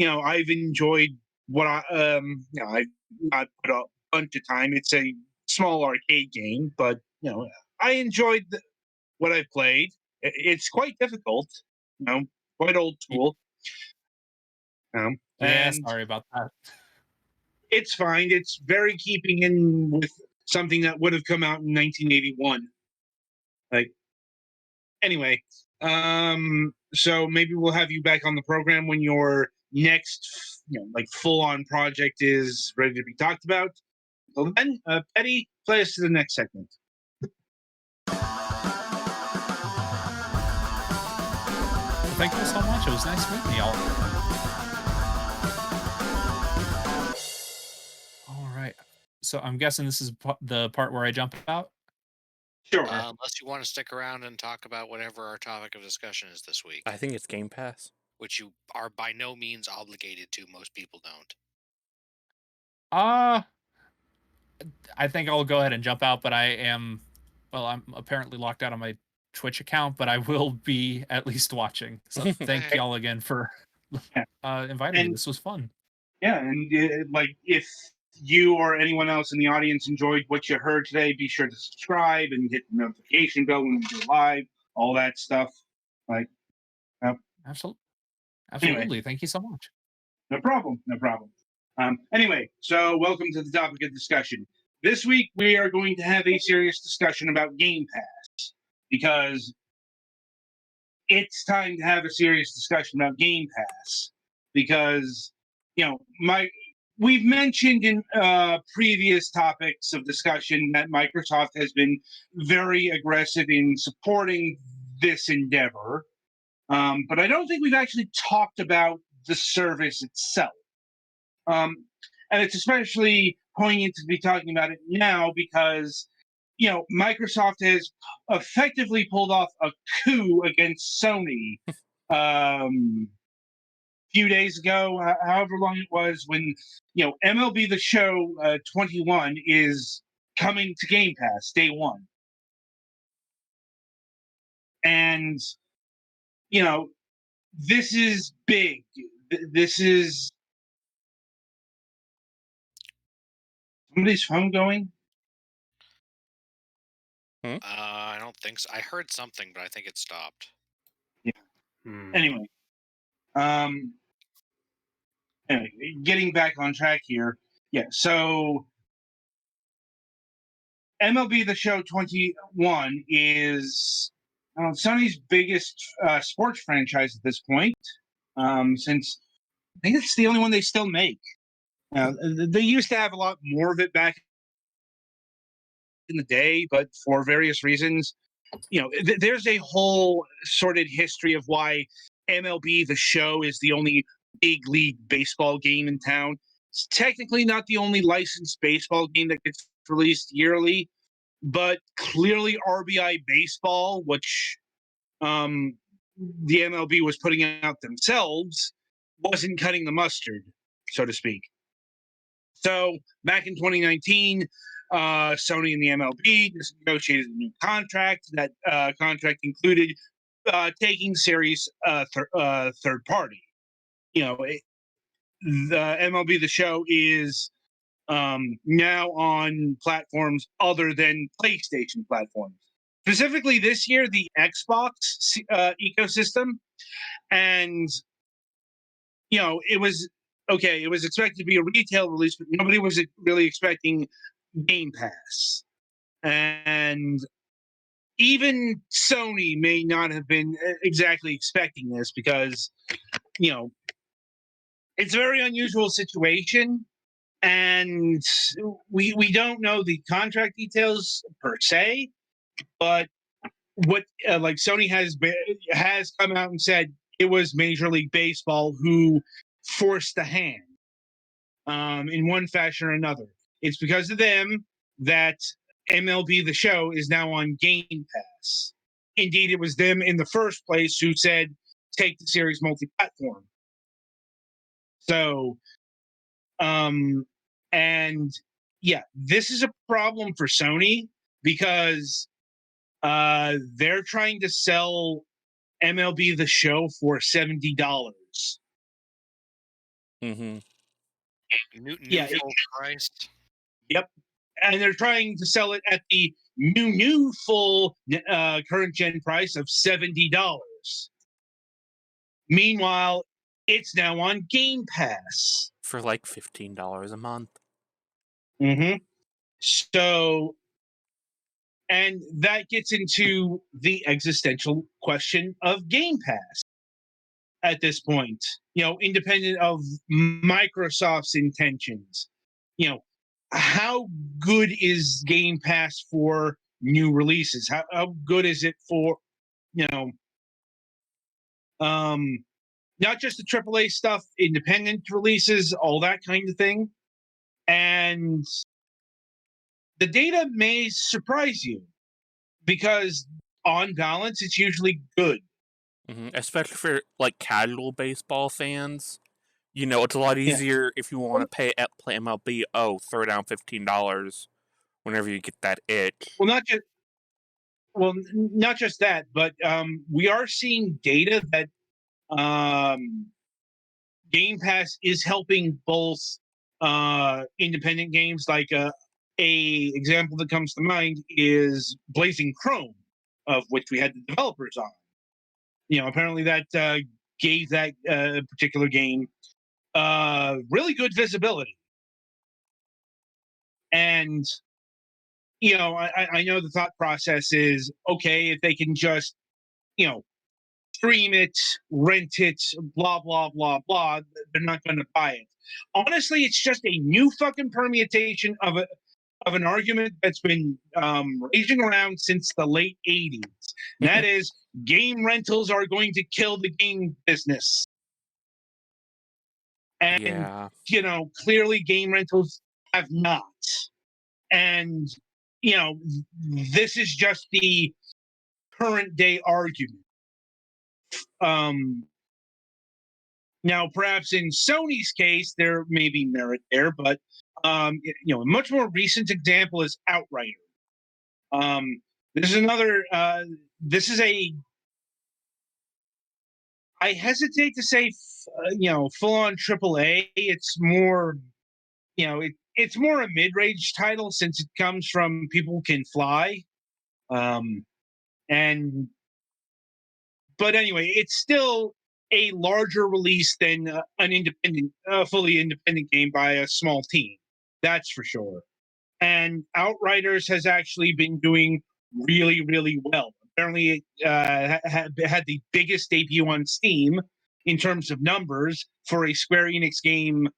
I've enjoyed what I've not put a bunch of time. It's a small arcade game, but I enjoyed what I've played. It's quite difficult, quite old Y- school, Yeah, and sorry about that. it's fine. It's very keeping in with something that would have come out in 1981. Like, anyway, so maybe we'll have you back on the program when your next, like full-on project is ready to be talked about. Well, then, Petty, play us to the next segment. Thank you so much. It was nice meeting y'all. All right. So I'm guessing this is the part where I jump out. Sure. Unless you want to stick around and talk about whatever our topic of discussion is this week, I think it's Game Pass. which you are by no means obligated to. Most people don't. Uh, I think I'll go ahead and jump out, but I'm apparently locked out on my Twitch account, but I will be at least watching. So thank Okay. y'all again for Yeah. inviting me. And This was fun. yeah, and like if you or anyone else in the audience enjoyed what you heard today, be sure to subscribe and hit the notification bell when we go live, all that stuff. Like, Absolutely. anyway, Absolutely. Thank you so much. no problem, no problem. Anyway, so welcome to the topic of discussion. This week we are going to have a serious discussion about Game Pass because it's time to have a serious discussion about Game Pass because we've mentioned in previous topics of discussion that Microsoft has been very aggressive in supporting this endeavor, but I don't think we've actually talked about the service itself. And it's especially poignant to be talking about it now because, Microsoft has effectively pulled off a coup against Sony few days ago, however long it was, when MLB The Show 21 is coming to Game Pass day one, and this is big. This is somebody's phone going. I don't think so. I heard something, but I think it stopped. Anyway, getting back on track here. Yeah, so MLB The Show 21 is Sony's biggest sports franchise at this point, since I think it's the only one they still make. They used to have a lot more of it back in the day, but for various reasons, there's a whole sordid history of why MLB The Show is the only big league baseball game in town. It's technically not the only licensed baseball game that gets released yearly, but clearly RBI Baseball, which the MLB was putting out themselves, wasn't cutting the mustard, so to speak. So back in 2019, Sony and the MLB negotiated a new contract. That contract included taking series third party. The MLB The Show is now on platforms other than PlayStation platforms. Specifically this year, the Xbox ecosystem, and it was okay. It was expected to be a retail release, but nobody was really expecting Game Pass, and even Sony may not have been exactly expecting this because it's a very unusual situation, and we don't know the contract details per se, but what like Sony has come out and said it was Major League Baseball who forced the hand in one fashion or another. It's because of them that MLB The Show is now on Game Pass. Indeed, it was them in the first place who said take the series multi-platform. So, and yeah, this is a problem for Sony because they're trying to sell MLB The Show for $70. Mm-hmm. New Yeah, full price. Yep, and they're trying to sell it at the new full current gen price of $70. Meanwhile, it's now on Game Pass For like $15 a month. Mm-hmm. So, and that gets into the existential question of Game Pass at this point. Independent of Microsoft's intentions, how good is Game Pass for new releases? How good is it for not just the AAA stuff, independent releases, all that kind of thing? And the data may surprise you because on balance, it's usually good. Mm-hmm. Especially for like casual baseball fans. It's a lot easier if you want to play MLB. Oh, throw down $15 whenever you get that itch. Well, not just that, but we are seeing data that Game Pass is helping both independent games. Like a example that comes to mind is Blazing Chrome, of which we had the developers on. Apparently that gave that particular game really good visibility. And I know the thought process is okay if they can just stream it, rent it, blah, blah, blah, blah. They're not going to buy it. Honestly, it's just a new fucking permutation of an argument that's been raging around since the late 80s. And that is game rentals are going to kill the game business. And, Yeah. clearly game rentals have not. And, this is just the current day argument. Now, perhaps in Sony's case, there may be merit there, but a much more recent example is Outrider. This is another. This is a. I hesitate to say, full on AAA. It's more, it's more a mid-range title since it comes from People Who Can Fly, and. But anyway, it's still a larger release than an independent, fully independent game by a small team. That's for sure. And Outriders has actually been doing really, really well. Apparently, it had the biggest debut on Steam in terms of numbers for a Square Enix game,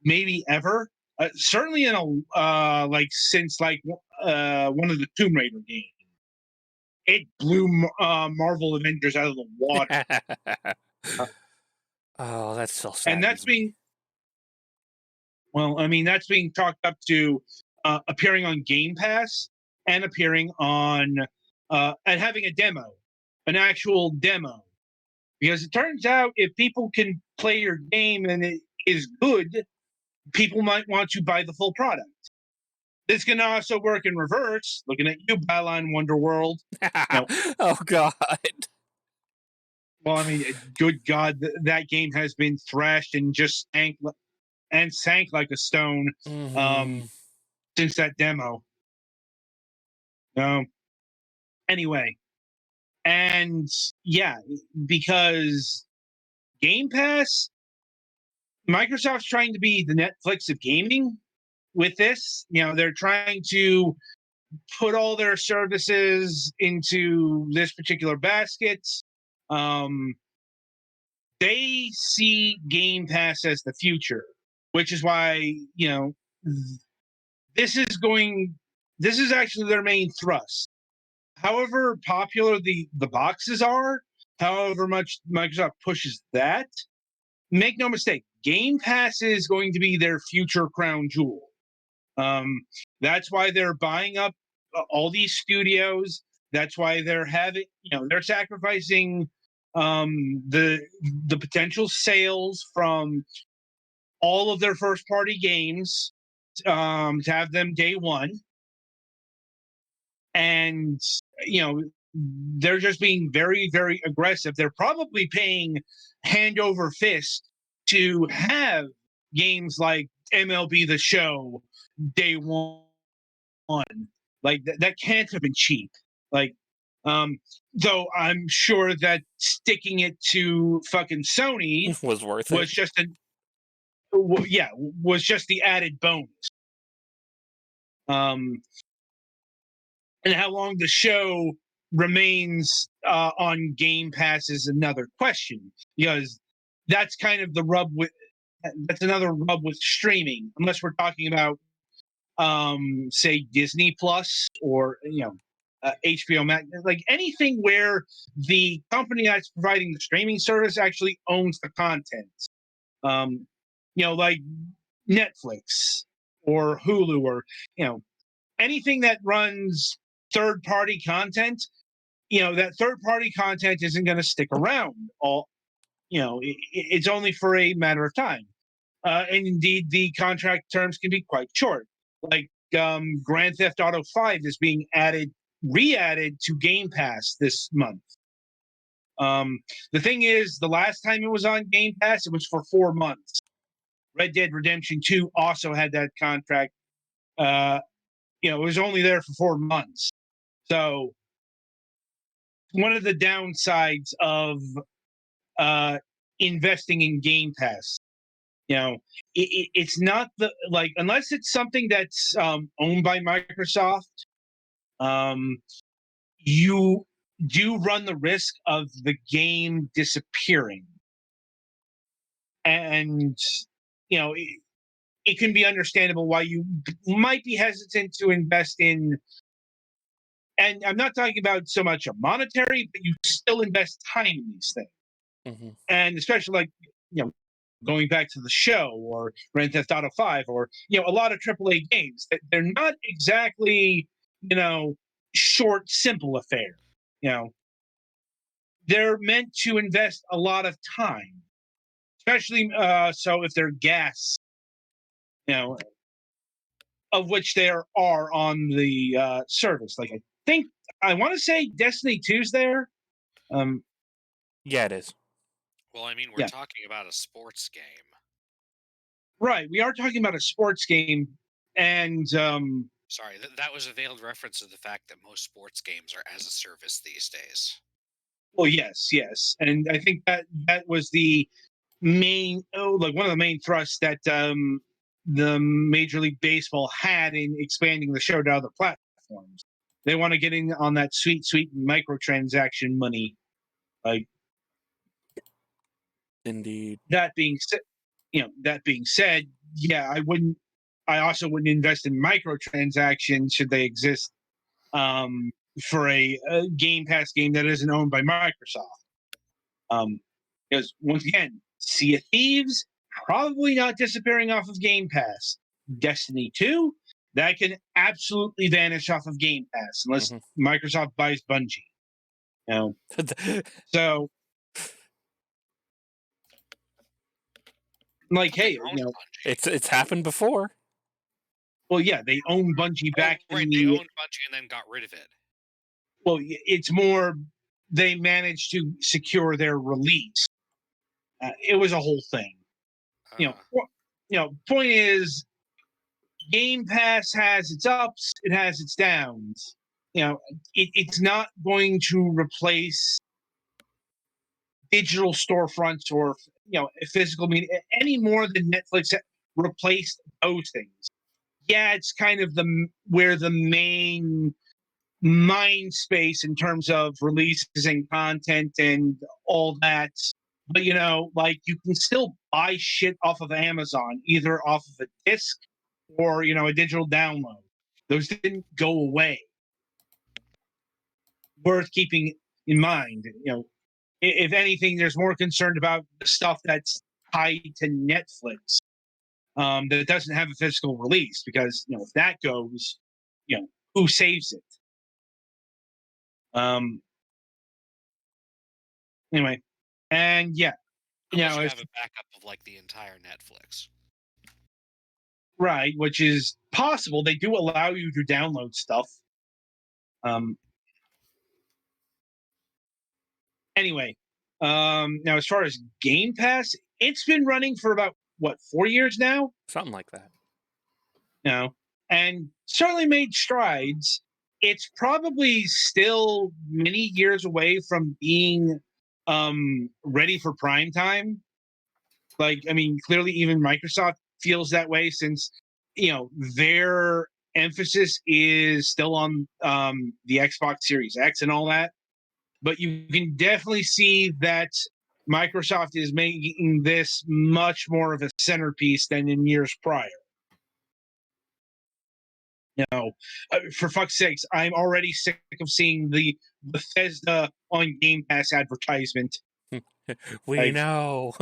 maybe ever. Certainly in a since one of the Tomb Raider games. It blew Marvel Avengers out of the water. Oh, that's so sad. And that's being that's being talked up to appearing on Game Pass and appearing on and having a demo, an actual demo. Because it turns out if people can play your game and it is good, people might want to buy the full product. This can also work in reverse. Looking at you, Byline Wonderworld. Oh God. Well, good God, that game has been thrashed and just sank like a stone since that demo. Anyway, and yeah, because Game Pass, Microsoft's trying to be the Netflix of gaming with this. They're trying to put all their services into this particular basket. They see Game Pass as the future, which is why, this is actually their main thrust. However popular the boxes are, however much Microsoft pushes that, make no mistake, Game Pass is going to be their future crown jewel. That's why they're buying up all these studios. That's why they're they're sacrificing the potential sales from all of their first party games to have them day one. And they're just being very, very aggressive. They're probably paying hand over fist to have games like MLB The Show day one. Like that can't have been cheap. Though I'm sure that sticking it to fucking Sony was worth was it. just was just the added bonus. And how long the show remains on Game Pass is another question, because that's kind of that's another rub with streaming, unless we're talking about say Disney Plus or HBO Max, like anything where the company that's providing the streaming service actually owns the content. Like Netflix or Hulu or anything that runs third-party content. That third-party content isn't going to stick around. It's only for a matter of time. And indeed, the contract terms can be quite short. Like Grand Theft Auto 5 is being re-added to Game Pass this month. The thing is, the last time it was on Game Pass, it was for 4 months. Red Dead Redemption 2 also had that contract. It was only there for 4 months. So one of the downsides of investing in Game Pass, it's not unless it's something that's owned by Microsoft, you do run the risk of the game disappearing. And, it can be understandable why you might be hesitant to invest in. And I'm not talking about so much a monetary, but you still invest time in these things. Mm-hmm. And especially going back to the show or Grand Theft Auto 5 or a lot of AAA games that they're not exactly short, simple affair. They're meant to invest a lot of time, especially so if they're gas, of which there are on the service. Like I want to say Destiny 2's there. Yeah, it is. Well, I mean, we're Yeah. talking about a sports game. Right. We are talking about a sports game, and Sorry, that was a veiled reference to the fact that most sports games are as a service these days. well, yes, and I think that was the main, one of the main thrusts that the Major League Baseball had in expanding the show to other platforms. They want to get in on that sweet microtransaction money. Like Indeed. that being said, yeah, I also wouldn't invest in microtransactions should they exist for a Game Pass game that isn't owned by Microsoft. Because once again, Sea of Thieves probably not disappearing off of Game Pass. Destiny 2, that can absolutely vanish off of Game Pass unless Microsoft buys Bungie. So like, hey, it's happened before. well, yeah, they own Bungie back right, in they owned Bungie and then got rid of it. Well, it's more they managed to secure their release. It was a whole thing. Point is, Game Pass has its ups, it has its downs. It's not going to replace digital storefronts or physical media any more than Netflix replaced those things. Yeah, it's kind of where the main mind space in terms of releases and content and all that. But you can still buy shit off of Amazon, either off of a disc or a digital download. Those didn't go away. Worth keeping in mind. If anything, there's more concerned about the stuff that's tied to Netflix that doesn't have a physical release, because if that goes, who saves it? Anyway, and yeah, Unless you have a backup of like the entire Netflix. Right, which is possible. They do allow you to download stuff. Anyway, now as far as Game Pass, it's been running for about 4 years now? Something like that. And certainly made strides. It's probably still many years away from being ready for prime time. Like, I mean, clearly even Microsoft feels that way, since their emphasis is still on the Xbox Series X and all that. But you can definitely see that Microsoft is making this much more of a centerpiece than in years prior. For fuck's sakes, I'm already sick of seeing the Bethesda on Game Pass advertisement. We know.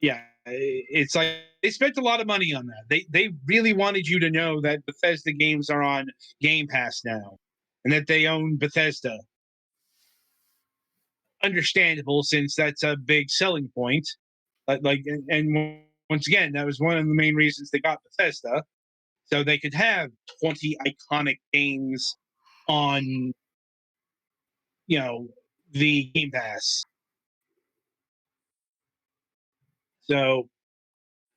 Yeah, it's like they spent a lot of money on that. They really wanted you to know that Bethesda games are on Game Pass now, and that they own Bethesda. Understandable, since that's a big selling point. And once again, that was one of the main reasons they got Bethesda, so they could have 20 iconic games on, the Game Pass. So,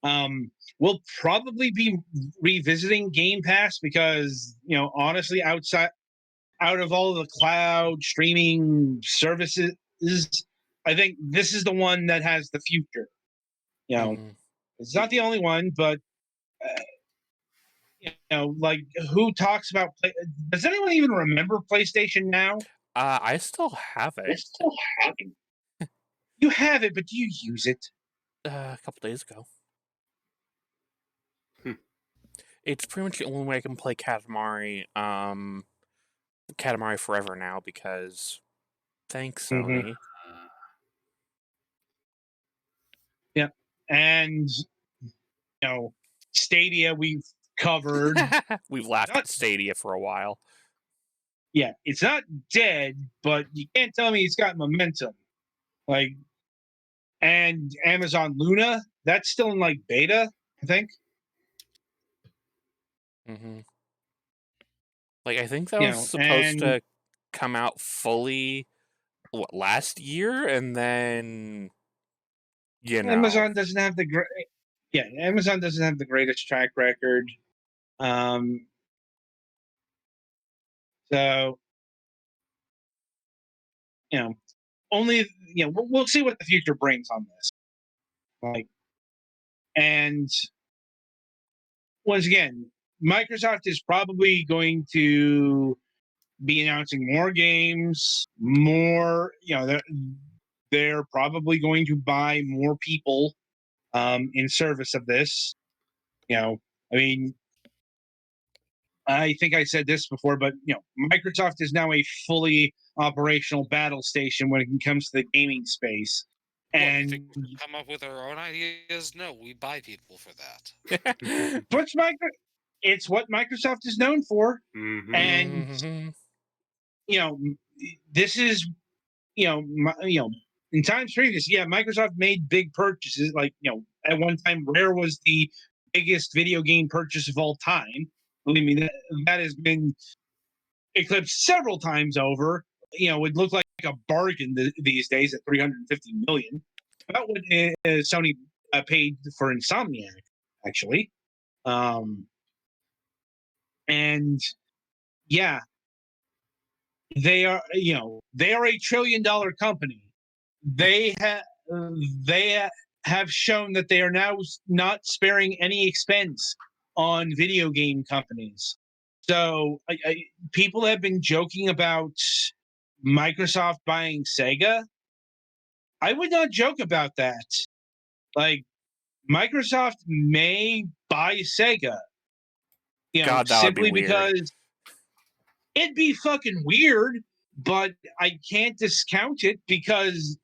we'll probably be revisiting Game Pass because, honestly, out of all of the cloud streaming services, I think this is the one that has the future. It's not the only one, but like who talks about? Does anyone even remember PlayStation Now? I still have I it. still have it. You have it, but do you use it? A couple days ago. Hmm. It's pretty much the only way I can play Katamari. Katamari Forever now because thanks Sony. Uh, Yeah, and Stadia we've covered. We've laughed Not- at Stadia for a while. Yeah, it's not dead, but you can't tell me it's got momentum. Like, and Amazon Luna, that's still in like beta, I think. Mm-hmm. Like I think that You was know, supposed and to come out fully last year, and then Amazon doesn't have the Amazon doesn't have the greatest track record. So only we'll see what the future brings on this. Like, and once again, Microsoft is probably going to be announcing more games, more. They're probably going to buy more people in service of this. I mean, I think I said this before, but Microsoft is now a fully operational battle station when it comes to the gaming space. What, you And think we come up with our own ideas? No, we buy people for that. it's what Microsoft is known for. mhm. And this is in times previous, Microsoft made big purchases. Like at one time, Rare was the biggest video game purchase of all time. Believe me, that has been eclipsed several times over. It would look like a bargain these days at 350 million. About what Sony paid for Insomniac, actually. And yeah, they are they are $1 trillion company. They have shown that they are now not sparing any expense on video game companies. So people have been joking about Microsoft buying Sega. I would not joke about that. Like, Microsoft may buy Sega, God, that would be simply weird. because it'd be fucking weird, but I can't discount it because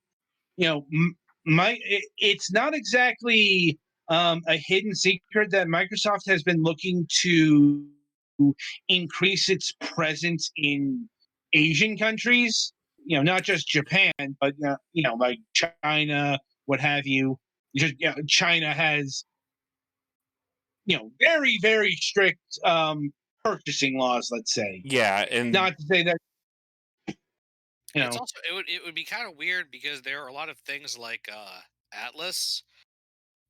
it's not exactly a hidden secret that Microsoft has been looking to increase its presence in Asian countries. Not just Japan, but like China, what have you. Just China has very very strict purchasing laws. Let's say. Yeah, and Not to say that It's also it would be kind of weird because there are a lot of things like Atlas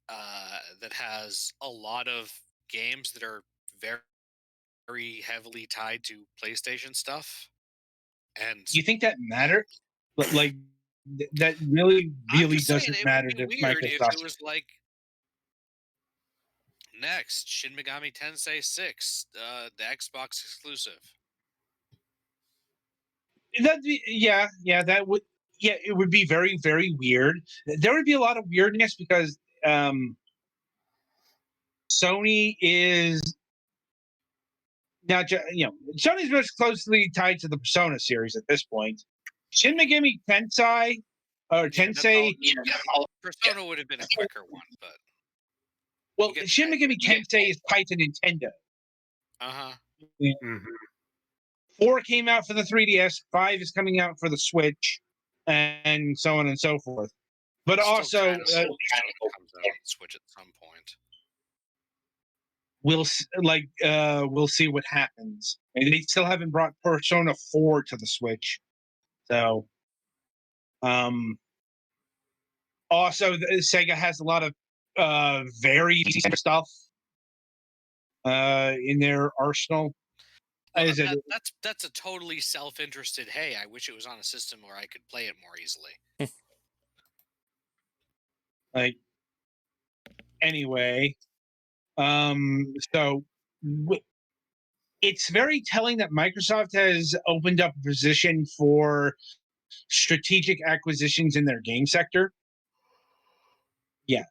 that has a lot of games that are very very heavily tied to PlayStation stuff. And you think that matters? Like that really I'm really just saying doesn't it would matter be to weird if Microsoft. it was like next Shin Megami Tensei 6, the Xbox exclusive. That would it would be very very weird. There would be a lot of weirdness because Sony is not Sony's most closely tied to the Persona series at this point. Shin Megami Tensei or Yeah, that's all. Tensei. Persona would have been a quicker one, but Well, get Shin Megami Tensei is tied to Nintendo. uh-huh. Mhm. 4 came out for the 3DS. 5 is coming out for the Switch, and so on and so forth. But also, Comes out on the Switch at some point. we'll see what happens. And they still haven't brought Persona 4 to the Switch. So, also Sega has a lot of very easy stuff in their arsenal. Well, that's a totally self-interested. Hey, I wish it was on a system where I could play it more easily. Like, anyway, so it's very telling that Microsoft has opened up a position for strategic acquisitions in their game sector. Yeah.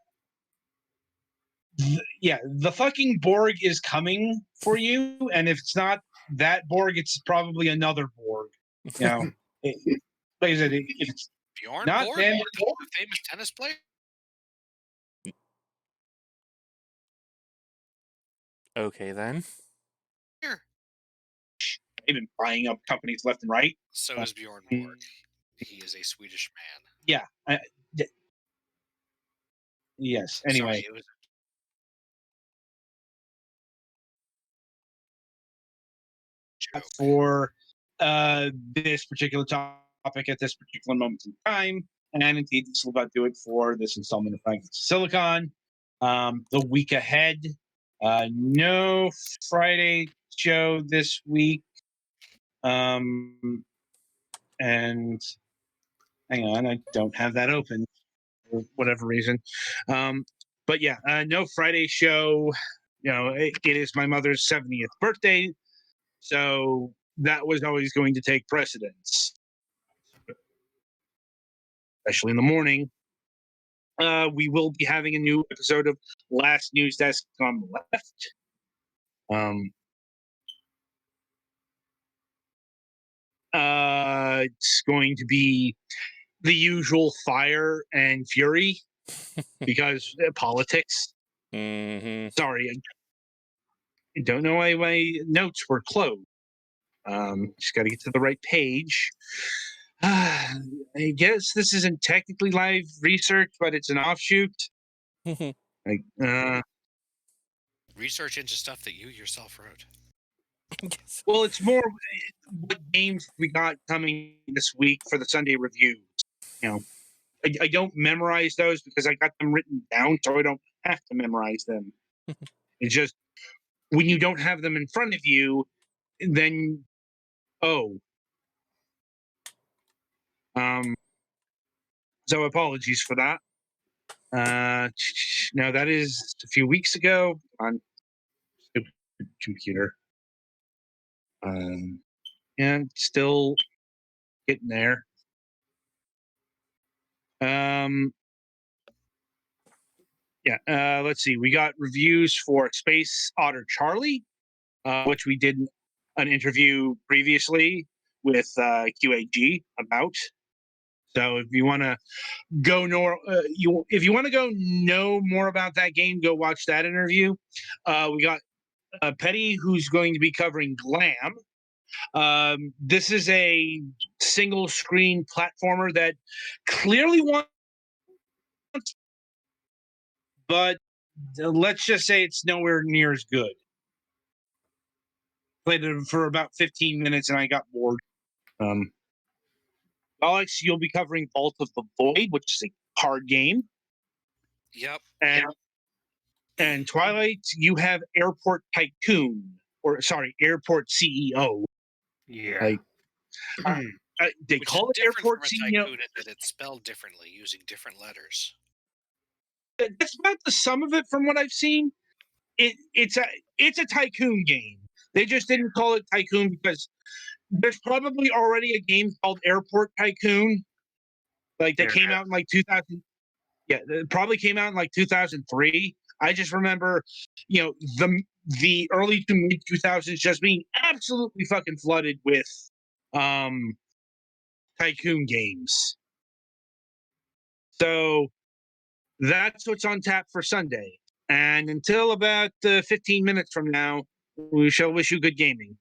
Yeah, the fucking Borg is coming for you, and if it's not that Borg, it's probably another Borg. You know, like I said, if it's Bjorn not Borg, them, the famous tennis player. Okay, then. Here. they've been buying up companies left and right. So is Bjorn Borg. He is a Swedish man. Yeah. Yes. Anyway, Sorry, it was a joke. for this particular topic at this particular moment in time, and indeed, this will about do it for this installment of Fragments of Silicon. The week ahead, no Friday show this week. And hang on, I don't have that open for whatever reason. But yeah, no Friday show. You know, it is my mother's 70th birthday, so that was always going to take precedence, especially in the morning. We will be having a new episode of Last News Desk on the Left. It's going to be the usual fire and fury because politics. Mm-hmm. Sorry, I don't know why my notes were closed. Just got to get to the right page. I guess this isn't technically live research, but it's an offshoot. Like, Research into stuff that you yourself wrote. well, it's more what games we got coming this week for the Sunday reviews. You know, I don't memorize those because I got them written down, so I don't have to memorize them. It's just when you don't have them in front of you, then so apologies for that. No, that is a few weeks ago on stupid computer. And still getting there. Let's see. We got reviews for Space Otter Charlie, which we did an interview previously with QAG about. So if you want to go if you want to go know more about that game, go watch that interview. We got Petty, who's going to be covering Glam. This is a single screen platformer that clearly wants, but let's just say it's nowhere near as good. Played it for about 15 minutes and I got bored. Alex, you'll be covering Vault of the Void, which is a card game. Yep. And Twilight, you have Airport Tycoon, or sorry, Airport CEO. Yeah. They Which call is it different Airport from a CEO. tycoon in that it's spelled differently using different letters. That's about the sum of it from what I've seen. It's a tycoon game. They just didn't call it Tycoon because there's probably already a game called Airport Tycoon, like that came out in like 2000. Yeah, it probably came out in like 2003. I just remember, you know, the early to mid 2000s just being absolutely fucking flooded with tycoon games. So that's what's on tap for Sunday. And until about 15 minutes from now, we shall wish you good gaming.